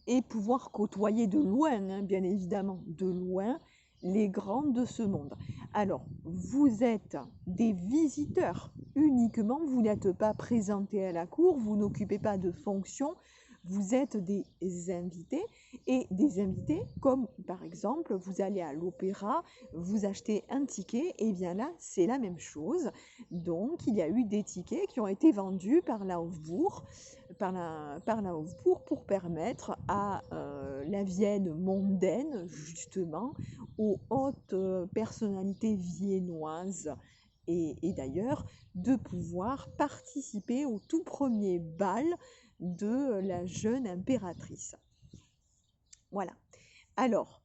et pouvoir côtoyer de loin, bien évidemment, de loin, les grands de ce monde. Alors, vous êtes des visiteurs uniquement, vous n'êtes pas présentés à la cour, vous n'occupez pas de fonction, vous êtes des invités, et des invités comme par exemple vous allez à l'opéra, vous achetez un ticket, et bien là c'est la même chose. Donc il y a eu des tickets qui ont été vendus par la Hofburg, pour permettre à la Vienne mondaine, justement, aux hautes personnalités viennoises et d'ailleurs, de pouvoir participer au tout premier bal de la jeune impératrice. Voilà. Alors,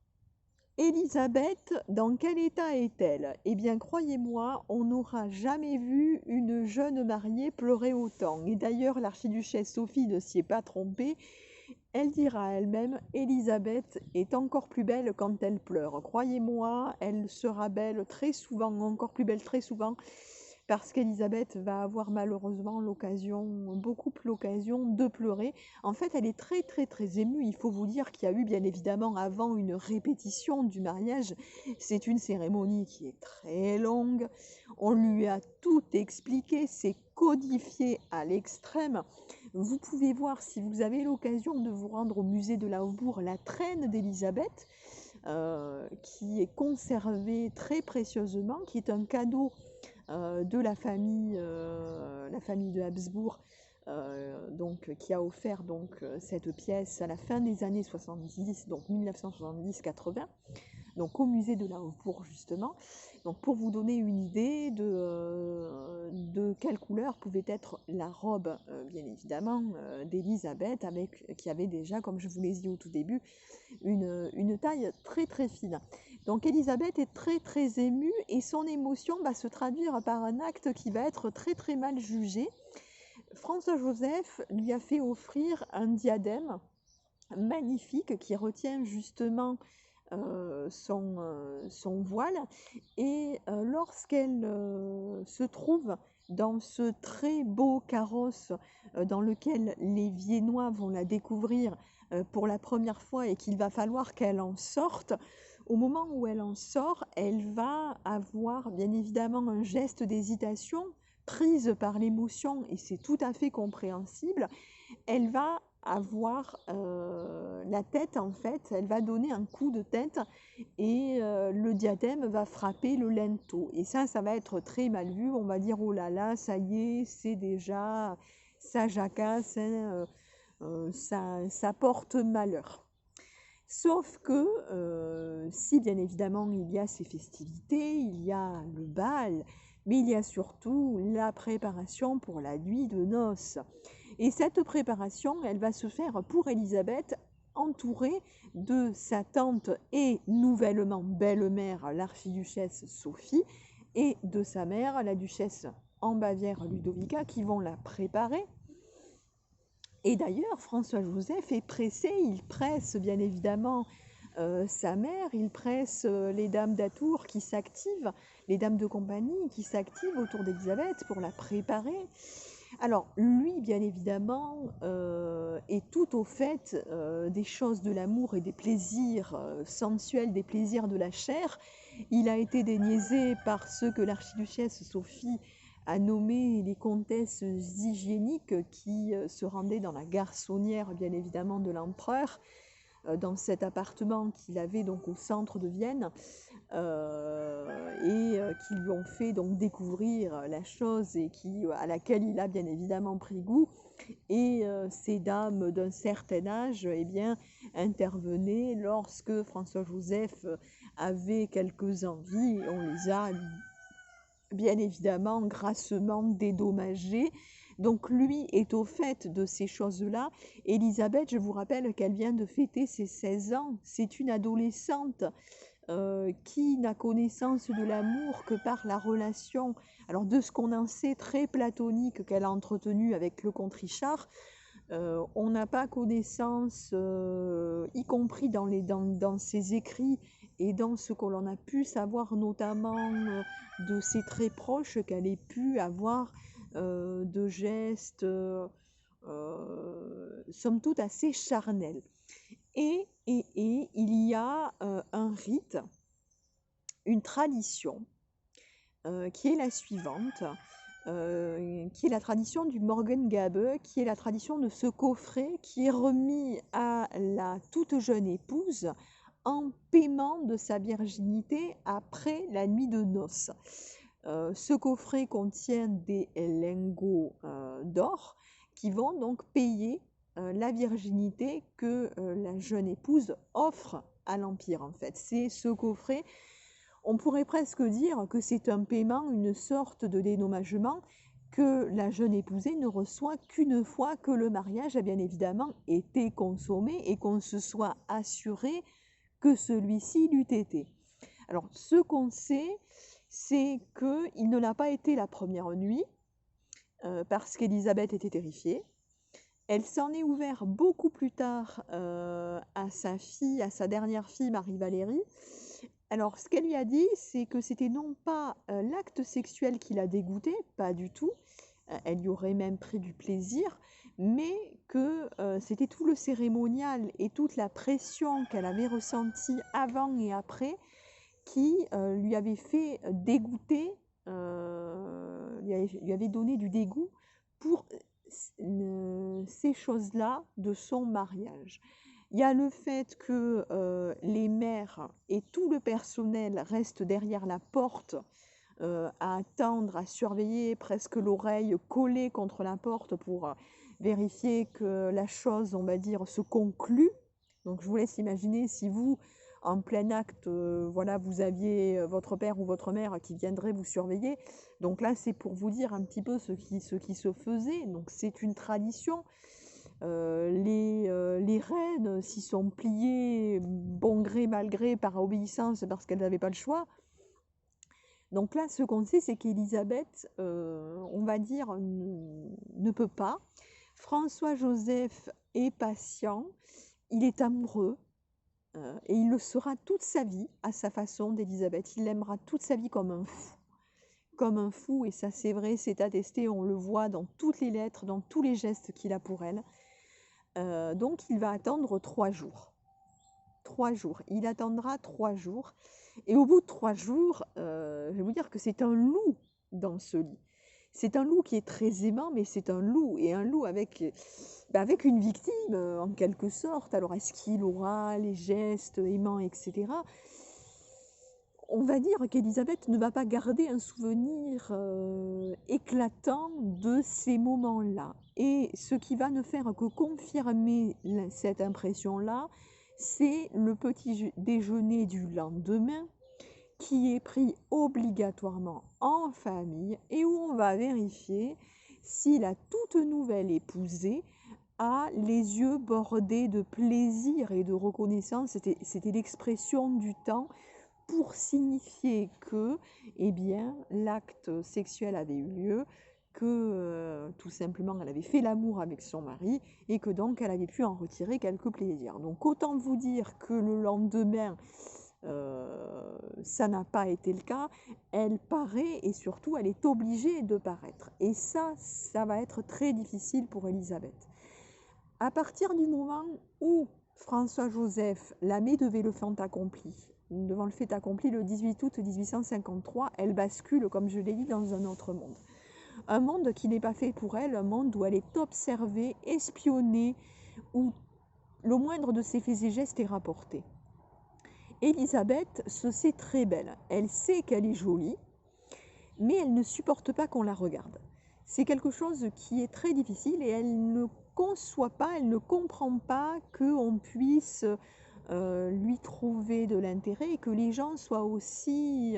Élisabeth, dans quel état est-elle? Eh bien, croyez-moi, on n'aura jamais vu une jeune mariée pleurer autant. Et d'ailleurs, l'archiduchesse Sophie ne s'y est pas trompée. Elle dira elle-même, Élisabeth est encore plus belle quand elle pleure. Croyez-moi, elle sera belle très souvent, encore plus belle très souvent, parce qu'Élisabeth va avoir malheureusement beaucoup l'occasion de pleurer. En fait, elle est très très très émue. Il faut vous dire qu'il y a eu bien évidemment avant une répétition du mariage. C'est une cérémonie qui est très longue. On lui a tout expliqué, c'est codifié à l'extrême. Vous pouvez voir, si vous avez l'occasion de vous rendre au musée de la Hofburg, la traîne d'Élisabeth, qui est conservée très précieusement, qui est un cadeau de la famille de Habsbourg, donc, qui a offert donc, cette pièce à la fin des années 70, donc 1970-80, donc au musée de la Hofburg justement. Donc pour vous donner une idée de quelle couleur pouvait être la robe, bien évidemment, d'Élisabeth, qui avait déjà, comme je vous l'ai dit au tout début, une taille très très fine. Donc Élisabeth est très très émue, et son émotion va se traduire par un acte qui va être très très mal jugé. François-Joseph lui a fait offrir un diadème magnifique qui retient justement son voile, et lorsqu'elle se trouve dans ce très beau carrosse dans lequel les Viennois vont la découvrir pour la première fois, et qu'il va falloir qu'elle en sorte, au moment où elle en sort, elle va avoir bien évidemment un geste d'hésitation, prise par l'émotion, et c'est tout à fait compréhensible. Elle va avoir la tête, en fait, elle va donner un coup de tête et le diadème va frapper le linteau. Et ça va être très mal vu. On va dire, oh là là, ça y est, c'est déjà, ça jacasse, hein, ça porte malheur. Sauf que si bien évidemment il y a ces festivités, il y a le bal, mais il y a surtout la préparation pour la nuit de noces. Et cette préparation, elle va se faire pour Élisabeth, entourée de sa tante et nouvellement belle-mère, l'archiduchesse Sophie, et de sa mère, la duchesse en Bavière Ludovica, qui vont la préparer. Et d'ailleurs, François-Joseph est pressé, il presse bien évidemment sa mère, il presse les dames d'Atour qui s'activent, les dames de compagnie qui s'activent autour d'Élisabeth pour la préparer. Alors, lui, bien évidemment, est tout au fait des choses de l'amour et des plaisirs sensuels, des plaisirs de la chair. Il a été déniaisé par ce que l'archiduchesse Sophie a nommé les comtesses hygiéniques qui se rendaient dans la garçonnière, bien évidemment, de l'empereur, dans cet appartement qu'il avait donc au centre de Vienne, et qui lui ont fait donc découvrir la chose et à laquelle il a bien évidemment pris goût. Et ces dames d'un certain âge, eh bien, intervenaient lorsque François-Joseph avait quelques envies. On les a bien évidemment grassement dédommagées. Donc lui est au fait de ces choses-là. Élisabeth, je vous rappelle qu'elle vient de fêter ses 16 ans. C'est une adolescente qui n'a connaissance de l'amour que par la relation, alors de ce qu'on en sait, très platonique qu'elle a entretenue avec le comte Richard. On n'a pas connaissance, y compris dans ses écrits et dans ce que l'on a pu savoir, notamment de ses très proches, qu'elle ait pu avoir de gestes, somme toute, assez charnels. Et il y a un rite, une tradition, qui est la suivante, qui est la tradition du Morgengabe, qui est la tradition de ce coffret qui est remis à la toute jeune épouse en paiement de sa virginité après la nuit de noces. Ce coffret contient des lingots d'or qui vont donc payer la virginité que la jeune épouse offre à l'Empire, en fait. C'est ce coffret, on pourrait presque dire que c'est un paiement, une sorte de dédommagement que la jeune épousée ne reçoit qu'une fois que le mariage a bien évidemment été consommé et qu'on se soit assuré que celui-ci l'eût été. Alors, ce qu'on sait, c'est qu'il ne l'a pas été la première nuit, parce qu'Élisabeth était terrifiée. Elle s'en est ouverte beaucoup plus tard à sa fille, à sa dernière fille, Marie-Valérie. Alors, ce qu'elle lui a dit, c'est que c'était non pas l'acte sexuel qui l'a dégoûtée, pas du tout, elle y aurait même pris du plaisir, mais que c'était tout le cérémonial et toute la pression qu'elle avait ressentie avant et après qui lui avait fait dégoûter, lui avait donné du dégoût pour ces choses-là de son mariage. Il y a le fait que les mères et tout le personnel restent derrière la porte à attendre, à surveiller, presque l'oreille collée contre la porte pour vérifier que la chose, on va dire, se conclut. Donc je vous laisse imaginer si vous, en plein acte, voilà, vous aviez votre père ou votre mère qui viendrait vous surveiller. Donc là, c'est pour vous dire un petit peu ce qui se faisait. Donc c'est une tradition. Les reines s'y sont pliées, bon gré, mal gré, par obéissance, parce qu'elles n'avaient pas le choix. Donc là, ce qu'on sait, c'est qu'Élisabeth, on va dire, ne peut pas. François-Joseph est patient, il est amoureux, et il le sera toute sa vie à sa façon d'Élisabeth. Il l'aimera toute sa vie comme un fou. Comme un fou, et ça c'est vrai, c'est attesté, on le voit dans toutes les lettres, dans tous les gestes qu'il a pour elle. Donc il va attendre 3 jours. 3 jours. Il attendra 3 jours. Et au bout de 3 jours, je vais vous dire que c'est un loup dans ce lit. C'est un loup qui est très aimant, mais c'est un loup, et un loup avec, avec une victime, en quelque sorte. Alors est-ce qu'il aura les gestes aimants et cetera? On va dire qu'Élisabeth ne va pas garder un souvenir, éclatant de ces moments-là, et ce qui va ne faire que confirmer cette impression-là, c'est le petit déjeuner du lendemain qui est pris obligatoirement en famille et où on va vérifier si la toute nouvelle épousée a les yeux bordés de plaisir et de reconnaissance. C'était l'expression du temps pour signifier que, eh bien, l'acte sexuel avait eu lieu, que tout simplement elle avait fait l'amour avec son mari et que donc elle avait pu en retirer quelques plaisirs. Donc autant vous dire que le lendemain, ça n'a pas été le cas. Elle paraît et surtout elle est obligée de paraître. Et ça va être très difficile pour Élisabeth. À partir du moment où François-Joseph la met devant le fait accompli le 18 août 1853, elle bascule, comme je l'ai dit, dans un autre monde. Un monde qui n'est pas fait pour elle, un monde où elle est observée, espionnée, où le moindre de ses faits et gestes est rapporté. Élisabeth se sait très belle. Elle sait qu'elle est jolie, mais elle ne supporte pas qu'on la regarde. C'est quelque chose qui est très difficile et elle ne conçoit pas, elle ne comprend pas qu'on puisse lui trouver de l'intérêt et que les gens soient aussi,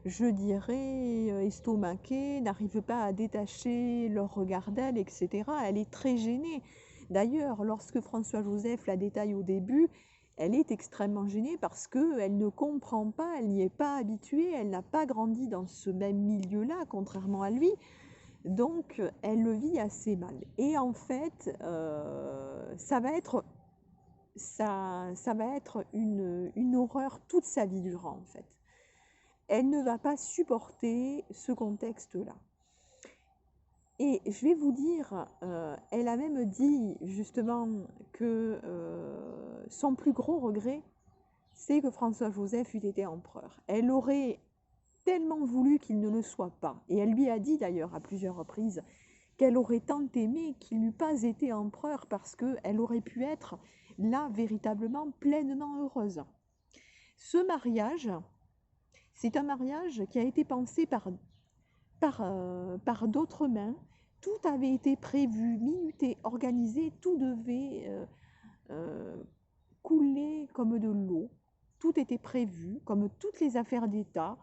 je dirais, estomaqués, n'arrivent pas à détacher leur regard d'elle, etc. Elle est très gênée. D'ailleurs, lorsque François-Joseph la détaille au début, elle est extrêmement gênée parce qu'elle ne comprend pas, elle n'y est pas habituée, elle n'a pas grandi dans ce même milieu-là, contrairement à lui. Donc, elle le vit assez mal. Et en fait, ça va être une horreur toute sa vie durant, en fait. Elle ne va pas supporter ce contexte-là. Et je vais vous dire, elle a même dit justement que son plus gros regret, c'est que François-Joseph eût été empereur. Elle aurait tellement voulu qu'il ne le soit pas. Et elle lui a dit d'ailleurs à plusieurs reprises qu'elle aurait tant aimé qu'il n'eût pas été empereur parce qu'elle aurait pu être là véritablement pleinement heureuse. Ce mariage, c'est un mariage qui a été pensé par d'autres mains. Tout avait été prévu, minuté, organisé, tout devait couler comme de l'eau. Tout était prévu, comme toutes les affaires d'État,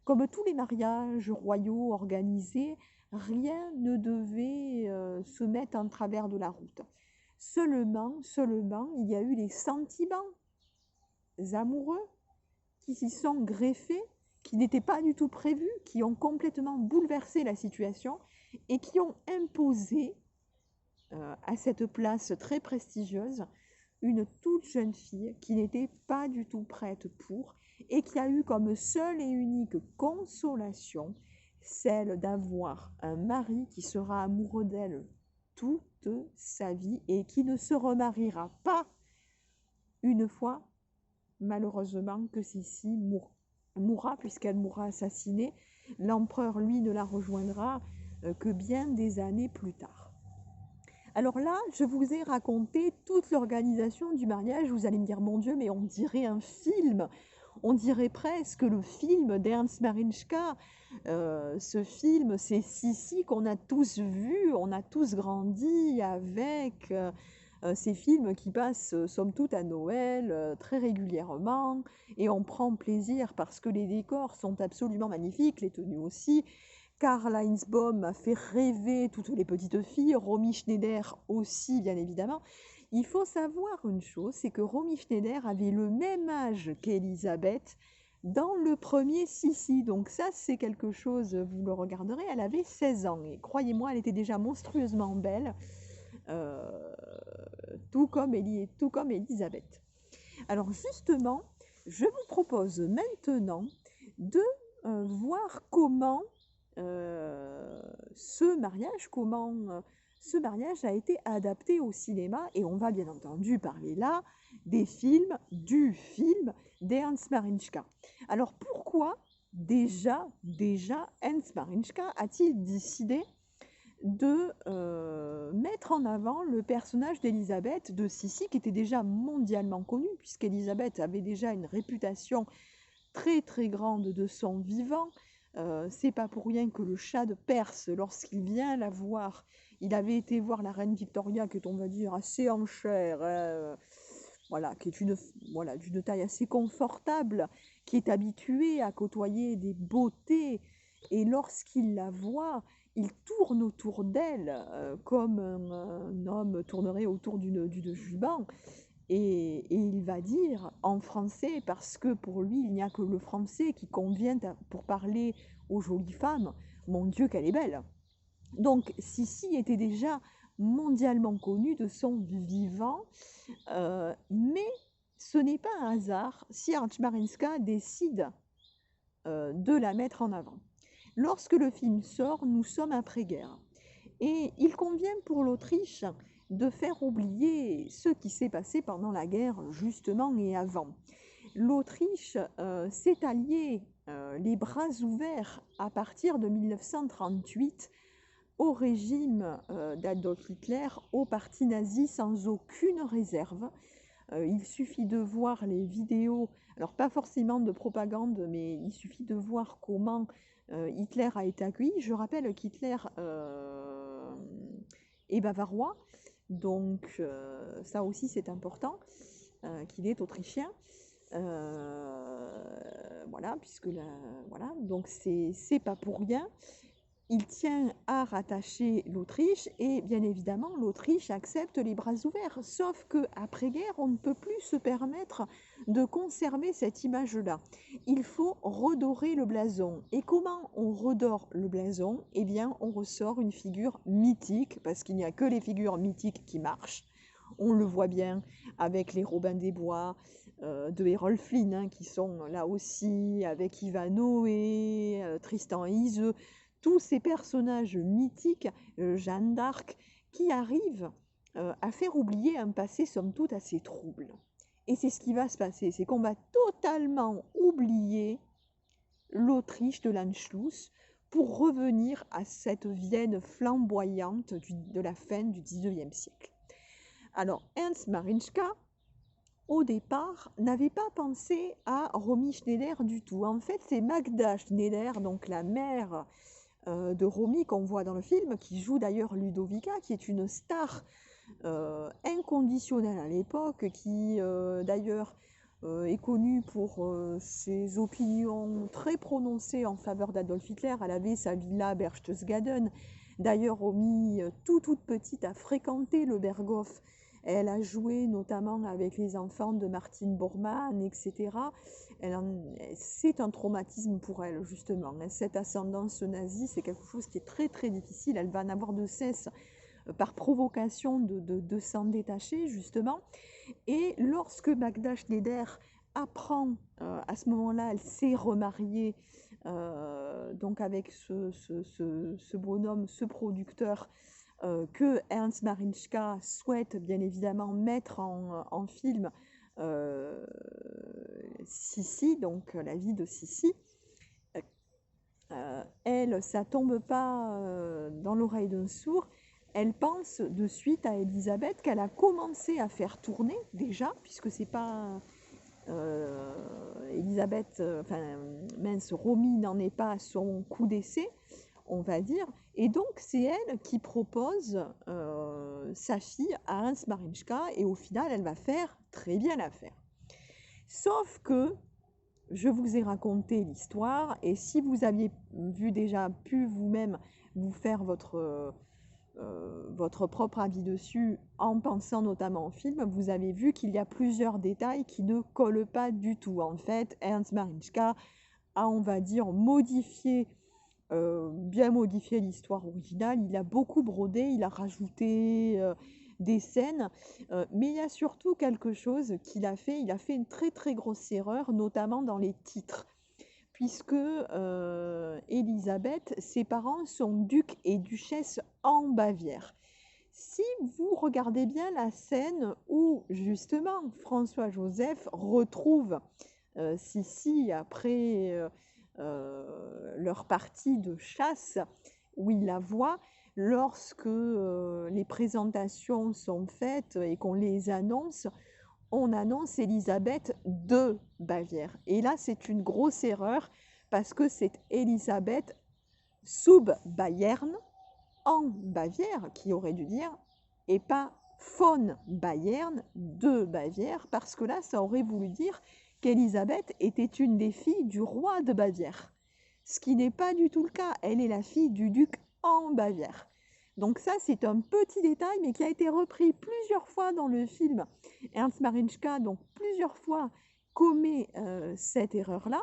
comme tous les mariages royaux organisés. Rien ne devait se mettre en travers de la route. Seulement, il y a eu les sentiments amoureux qui s'y sont greffés, qui n'étaient pas du tout prévus, qui ont complètement bouleversé la situation et qui ont imposé à cette place très prestigieuse une toute jeune fille qui n'était pas du tout prête pour et qui a eu comme seule et unique consolation celle d'avoir un mari qui sera amoureux d'elle toute sa vie et qui ne se remariera pas une fois, malheureusement, que Sissi mourra, puisqu'elle mourra assassinée. L'empereur, lui, ne la rejoindra que bien des années plus tard. Alors là, je vous ai raconté toute l'organisation du mariage. Vous allez me dire, mon Dieu, mais on dirait un film. On dirait presque le film d'Ernst Marinchka. Ce film, c'est Sissi qu'on a tous vu, on a tous grandi avec. Ces films qui passent, somme toute, à Noël, très régulièrement, et on prend plaisir parce que les décors sont absolument magnifiques, les tenues aussi. Karl-Heinz Bohm a fait rêver toutes les petites filles, Romy Schneider aussi, bien évidemment. Il faut savoir une chose, c'est que Romy Schneider avait le même âge qu'Elisabeth dans le premier Sissi. Donc ça, c'est quelque chose, vous le regarderez, elle avait 16 ans. Et croyez-moi, elle était déjà monstrueusement belle, tout comme Elisabeth. Alors justement, je vous propose maintenant de voir comment ce mariage a été adapté au cinéma, et on va bien entendu parler là du film d'Ernst Marinchka. Alors pourquoi déjà, Ernst Marinchka a-t-il décidé de mettre en avant le personnage d'Élisabeth de Sissi, qui était déjà mondialement connu, puisqu'Élisabeth avait déjà une réputation très très grande de son vivant. C'est pas pour rien que le Shah de Perse, lorsqu'il vient la voir, il avait été voir la reine Victoria, qui est, on va dire, assez en chair, voilà, qui est voilà, d'une taille assez confortable, qui est habituée à côtoyer des beautés, et lorsqu'il la voit, il tourne autour d'elle comme un homme tournerait autour d'une jument. Et il va dire en français, parce que pour lui, il n'y a que le français qui convient pour parler aux jolies femmes. Mon Dieu, qu'elle est belle! Donc, Sissi était déjà mondialement connue de son vivant, mais ce n'est pas un hasard si Ernst Marinska décide de la mettre en avant. Lorsque le film sort, nous sommes après-guerre. Et il convient pour l'Autriche de faire oublier ce qui s'est passé pendant la guerre, justement, et avant. L'Autriche s'est alliée les bras ouverts à partir de 1938 au régime d'Adolf Hitler, au parti nazi, sans aucune réserve. Il suffit de voir les vidéos, alors pas forcément de propagande, mais il suffit de voir comment Hitler a été accueilli. Je rappelle qu'Hitler est bavarois, donc ça aussi c'est important, qu'il est autrichien. Voilà, voilà, donc c'est pas pour rien. Il tient à rattacher l'Autriche et bien évidemment l'Autriche accepte les bras ouverts. Sauf qu'après-guerre, on ne peut plus se permettre de conserver cette image-là. Il faut redorer le blason. Et comment on redore le blason? Eh bien, on ressort une figure mythique, parce qu'il n'y a que les figures mythiques qui marchent. On le voit bien avec les Robin des Bois de Errol Flynn, hein, qui sont là aussi, avec Ivanhoe, Tristan et Iseult, tous ces personnages mythiques, Jeanne d'Arc, qui arrivent à faire oublier un passé somme toute assez trouble. Et c'est ce qui va se passer, c'est qu'on va totalement oublier l'Autriche de l'Anschluss pour revenir à cette Vienne flamboyante de la fin du XIXe siècle. Alors, Ernst Marinchka, au départ, n'avait pas pensé à Romy Schneider du tout. En fait, c'est Magda Schneider, donc la mère de Romy qu'on voit dans le film, qui joue d'ailleurs Ludovica, qui est une star inconditionnelle à l'époque, qui d'ailleurs est connue pour ses opinions très prononcées en faveur d'Adolf Hitler. Elle avait sa villa Berchtesgaden. D'ailleurs, Romy, toute petite, a fréquenté le Berghof. Elle a joué notamment avec les enfants de Martin Bormann, etc. C'est un traumatisme pour elle, justement. Cette ascendance nazie, c'est quelque chose qui est très très difficile. Elle va en avoir de cesse par provocation de s'en détacher, justement. Et lorsque Magda Schneider apprend, à ce moment-là, elle s'est remariée donc avec ce bonhomme, ce producteur, que Ernst Marinchka souhaite bien évidemment mettre en film Sissi, donc la vie de Sissi. Elle, ça tombe pas dans l'oreille d'un sourd. Elle pense de suite à Élisabeth, qu'elle a commencé à faire tourner déjà, puisque c'est pas Élisabeth, mince, Romy n'en est pas à son coup d'essai, on va dire. Et donc, c'est elle qui propose sa fille à Ernst Marinchka, et au final, elle va faire très bien l'affaire. Sauf que je vous ai raconté l'histoire, et si vous aviez pu vous-même vous faire votre propre avis dessus, en pensant notamment au film, vous avez vu qu'il y a plusieurs détails qui ne collent pas du tout. En fait, Ernst Marinchka a, on va dire, bien modifié l'histoire originale. Il a beaucoup brodé, il a rajouté des scènes, mais il y a surtout quelque chose qu'il a fait. Il a fait une très très grosse erreur, notamment dans les titres, puisque Élisabeth, ses parents sont ducs et duchesses en Bavière. Si vous regardez bien la scène où justement François-Joseph retrouve Sissi après leur partie de chasse où ils la voient lorsque les présentations sont faites et qu'on les annonce. On annonce Élisabeth de Bavière. Et là, c'est une grosse erreur parce que c'est Élisabeth sub Bayern en Bavière qui aurait dû dire et pas von Bayern de Bavière parce que là, ça aurait voulu dire qu'Élisabeth était une des filles du roi de Bavière. Ce qui n'est pas du tout le cas. Elle est la fille du duc en Bavière. Donc ça, c'est un petit détail, mais qui a été repris plusieurs fois dans le film. Ernst Marinchka, donc plusieurs fois, commet cette erreur-là.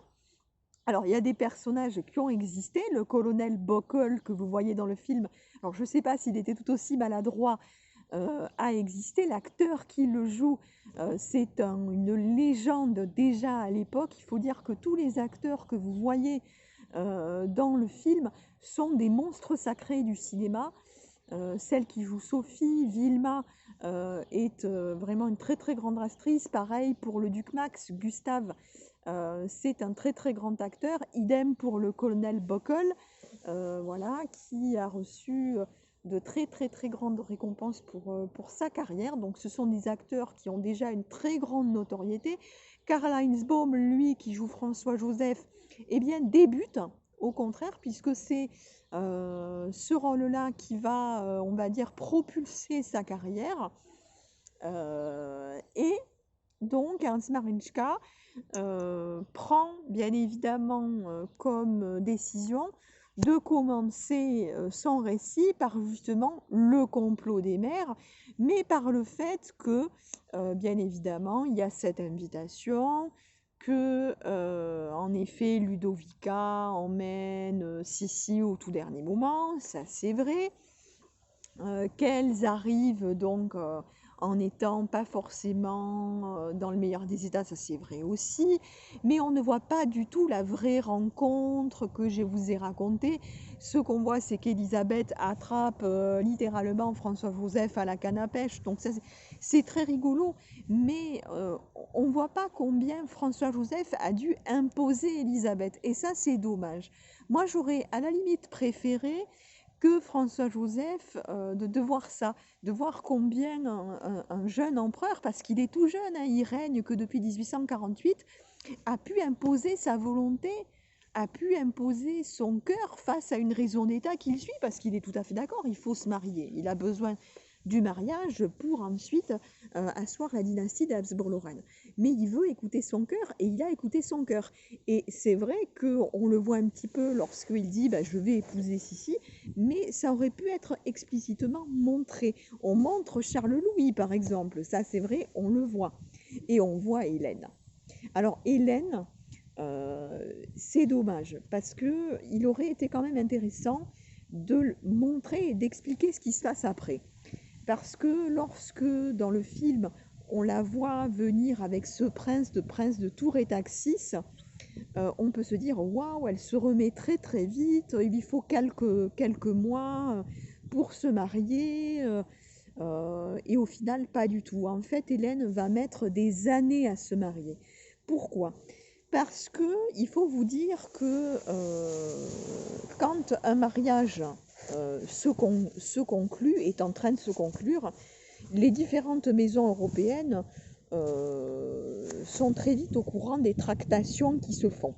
Alors, il y a des personnages qui ont existé. Le colonel Bockel, que vous voyez dans le film, alors je ne sais pas s'il était tout aussi maladroit, a existé. L'acteur qui le joue, c'est une légende déjà à l'époque. Il faut dire que tous les acteurs que vous voyez dans le film sont des monstres sacrés du cinéma. Celle qui joue Sophie, Vilma, est vraiment une très très grande actrice. Pareil pour le duc Max, Gustave, c'est un très très grand acteur. Idem pour le colonel Bockel, voilà, qui a reçu de très très très grandes récompenses pour sa carrière. Donc ce sont des acteurs qui ont déjà une très grande notoriété. Karl-Heinz Baum, lui, qui joue François-Joseph, eh bien débute, au contraire, puisque c'est ce rôle-là qui va, on va dire, propulser sa carrière. Et donc, Ernst Marinchka prend bien évidemment comme décision de commencer son récit par justement le complot des mères, mais par le fait que, bien évidemment, il y a cette invitation, que, en effet, Ludovica emmène Sissi au tout dernier moment, ça c'est vrai, qu'elles arrivent donc en n'étant pas forcément dans le meilleur des états, ça c'est vrai aussi, mais on ne voit pas du tout la vraie rencontre que je vous ai racontée. Ce qu'on voit, c'est qu'Élisabeth attrape littéralement François-Joseph à la canne à pêche, donc ça c'est très rigolo, mais on ne voit pas combien François-Joseph a dû imposer Élisabeth, et ça c'est dommage. Moi j'aurais à la limite préféré que François-Joseph, de voir ça, de voir combien un jeune empereur, parce qu'il est tout jeune, hein, il règne que depuis 1848, a pu imposer sa volonté, a pu imposer son cœur face à une raison d'État qu'il suit, parce qu'il est tout à fait d'accord, il faut se marier, il a besoin du mariage pour ensuite asseoir la dynastie d'Habsbourg-Lorraine. Mais il veut écouter son cœur et il a écouté son cœur. Et c'est vrai qu'on le voit un petit peu lorsqu'il dit bah, « je vais épouser Sissi », mais ça aurait pu être explicitement montré. On montre Charles-Louis par exemple, ça c'est vrai, on le voit. Et on voit Hélène. Alors Hélène, c'est dommage parce qu'il aurait été quand même intéressant de montrer et d'expliquer ce qui se passe après. Parce que lorsque, dans le film, on la voit venir avec ce prince de Tours et Taxis, on peut se dire, waouh, elle se remet très très vite, il lui faut quelques mois pour se marier, et au final, pas du tout. En fait, Hélène va mettre des années à se marier. Pourquoi ? Parce que il faut vous dire que quand un mariage se conclut, est en train de se conclure, les différentes maisons européennes sont très vite au courant des tractations qui se font.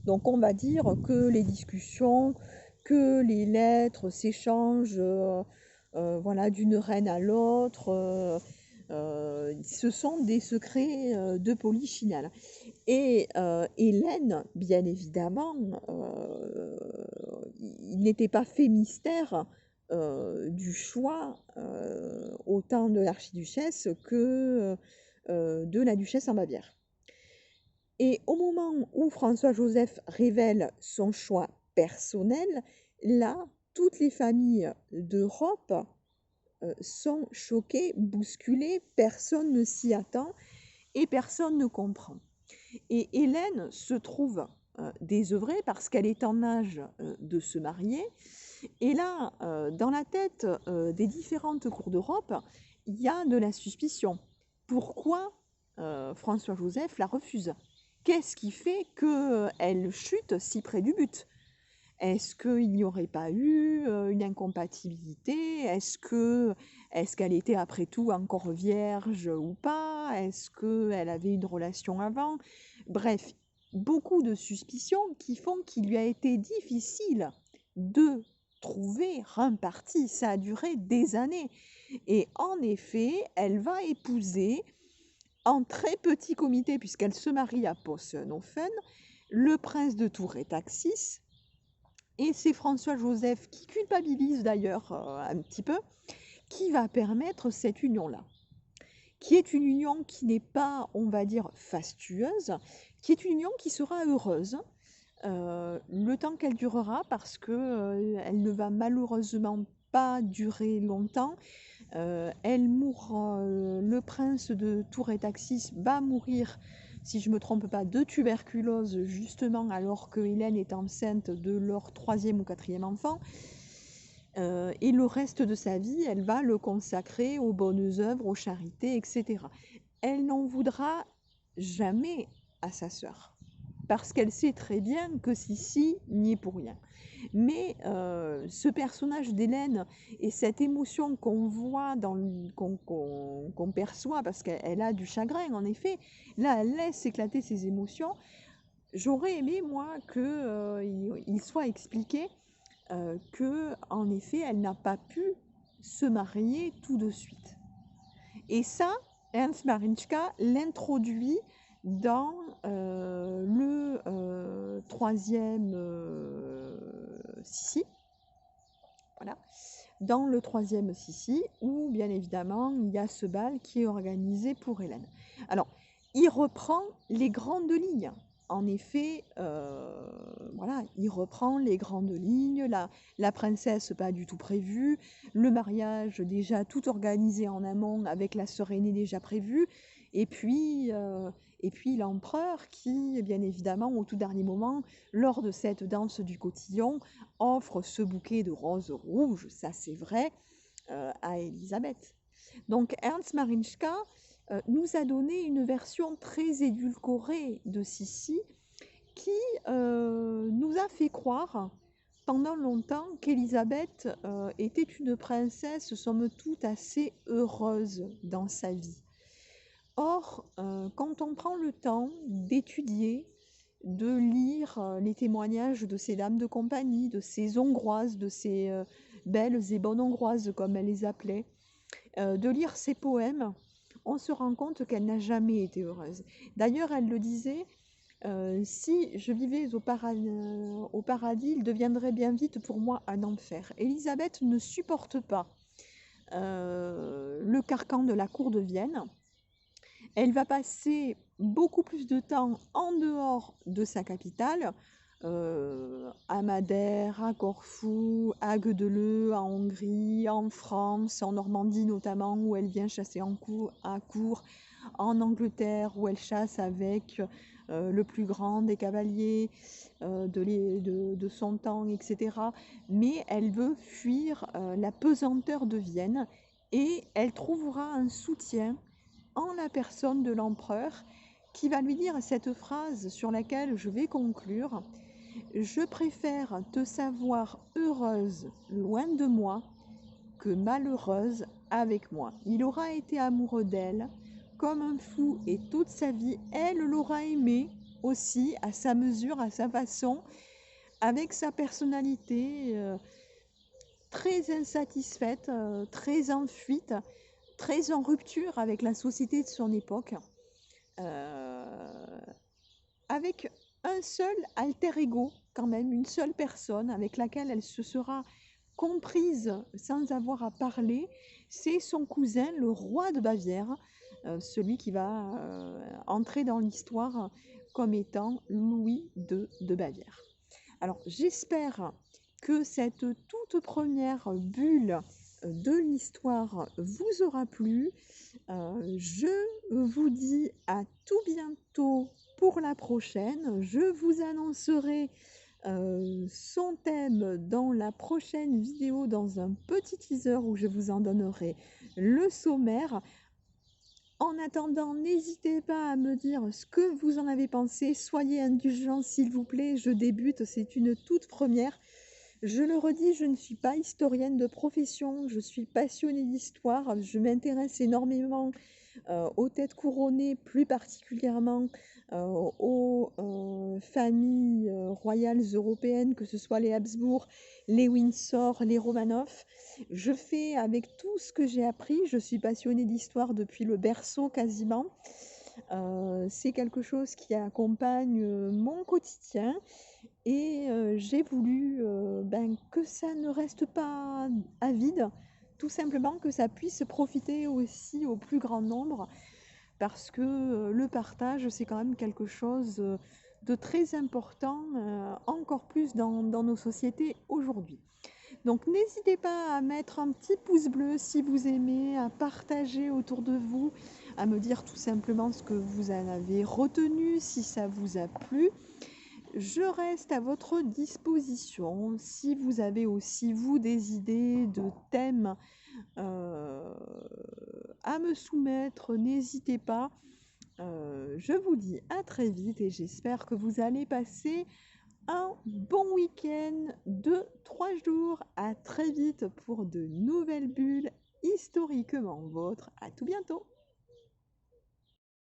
Donc on va dire que les discussions, que les lettres s'échangent voilà, d'une reine à l'autre, ce sont des secrets de polichinelle. Et Hélène, bien évidemment, il n'était pas fait mystère du choix autant de l'archiduchesse que de la duchesse en Bavière. Et au moment où François-Joseph révèle son choix personnel, là, toutes les familles d'Europe sont choquées, bousculées, personne ne s'y attend et personne ne comprend. Et Hélène se trouve désœuvrée parce qu'elle est en âge de se marier. Et là, dans la tête des différentes cours d'Europe, il y a de la suspicion. Pourquoi François-Joseph la refuse? Qu'est-ce qui fait qu'elle chute si près du but? Est-ce qu'il n'y aurait pas eu, une incompatibilité? Est-ce qu'elle était après tout encore vierge ou pas? Est-ce qu'elle avait une relation avant? Bref, beaucoup de suspicions qui font qu'il lui a été difficile de trouver un parti. Ça a duré des années et en effet, elle va épouser en très petit comité, puisqu'elle se marie à Possenhofen, le prince de Tourret-Taxis, et c'est François-Joseph qui culpabilise d'ailleurs un petit peu, qui va permettre cette union-là, qui est une union qui n'est pas, on va dire, fastueuse, qui est une union qui sera heureuse, le temps qu'elle durera, parce que elle ne va malheureusement pas durer longtemps. Elle mourra, le prince de Tourret-Taxis va mourir, si je ne me trompe pas, de tuberculose, justement, alors que Hélène est enceinte de leur 3e ou 4e enfant. Et le reste de sa vie, elle va le consacrer aux bonnes œuvres, aux charités, etc. Elle n'en voudra jamais à sa sœur, parce qu'elle sait très bien que Sissi n'y est pour rien. Mais ce personnage d'Hélène et cette émotion qu'on voit, qu'on perçoit, parce qu'elle a du chagrin, en effet, là, elle laisse éclater ses émotions. J'aurais aimé, moi, qu'il soit expliqué que, en effet, elle n'a pas pu se marier tout de suite. Et ça, Ernst Marinchka l'introduit dans le 3e Sissi. Voilà. Dans le 3e Sissi, où bien évidemment il y a ce bal qui est organisé pour Hélène. Alors, il reprend les grandes lignes. En effet, voilà, il reprend les grandes lignes, la princesse pas du tout prévue, le mariage déjà tout organisé en amont avec la sœur aînée déjà prévue, et puis l'empereur qui, bien évidemment, au tout dernier moment, lors de cette danse du cotillon, offre ce bouquet de roses rouges, ça c'est vrai, à Élisabeth. Donc Ernst Marinchka nous a donné une version très édulcorée de Sissi qui nous a fait croire pendant longtemps qu'Élisabeth était une princesse, somme toute, assez heureuse dans sa vie. Or, quand on prend le temps d'étudier, de lire les témoignages de ces dames de compagnie, de ces Hongroises, de ces belles et bonnes Hongroises, comme elle les appelait, de lire ses poèmes, on se rend compte qu'elle n'a jamais été heureuse. D'ailleurs, elle le disait, si je vivais au paradis, il deviendrait bien vite pour moi un enfer. Élisabeth ne supporte pas le carcan de la cour de Vienne. Elle va passer beaucoup plus de temps en dehors de sa capitale, à Madère, à Corfou, à Guedeleu, en Hongrie, en France, en Normandie notamment, où elle vient chasser à cour, en Angleterre, où elle chasse avec le plus grand des cavaliers de son temps, etc. Mais elle veut fuir la pesanteur de Vienne et elle trouvera un soutien en la personne de l'empereur qui va lui dire cette phrase sur laquelle je vais conclure: je préfère te savoir heureuse loin de moi que malheureuse avec moi. Il aura été amoureux d'elle comme un fou et toute sa vie, elle l'aura aimé aussi à sa mesure, à sa façon, avec sa personnalité très insatisfaite, très en fuite, très en rupture avec la société de son époque, avec un seul alter ego quand même, une seule personne avec laquelle elle se sera comprise sans avoir à parler, c'est son cousin, le roi de Bavière, celui qui va entrer dans l'histoire comme étant Louis II de Bavière. Alors j'espère que cette toute première bulle de l'histoire vous aura plu. Je vous dis à tout bientôt pour la prochaine. Je vous annoncerai son thème dans la prochaine vidéo, dans un petit teaser où je vous en donnerai le sommaire. En attendant, n'hésitez pas à me dire ce que vous en avez pensé. Soyez indulgents, s'il vous plaît. Je débute, c'est une toute première. Je le redis, je ne suis pas historienne de profession, je suis passionnée d'histoire. Je m'intéresse énormément aux têtes couronnées, plus particulièrement aux familles royales européennes, que ce soit les Habsbourg, les Windsor, les Romanov. Je fais avec tout ce que j'ai appris, je suis passionnée d'histoire depuis le berceau quasiment. C'est quelque chose qui accompagne mon quotidien et j'ai voulu que ça ne reste pas à vide, tout simplement que ça puisse profiter aussi au plus grand nombre parce que le partage, c'est quand même quelque chose de très important, encore plus dans nos sociétés aujourd'hui. Donc n'hésitez pas à mettre un petit pouce bleu si vous aimez, à partager autour de vous, à me dire tout simplement ce que vous en avez retenu, si ça vous a plu. Je reste à votre disposition. Si vous avez aussi, vous, des idées de thèmes à me soumettre, n'hésitez pas. Je vous dis à très vite et j'espère que vous allez passer un bon week-end de 3 jours. À très vite pour de nouvelles bulles historiquement vôtres. À tout bientôt.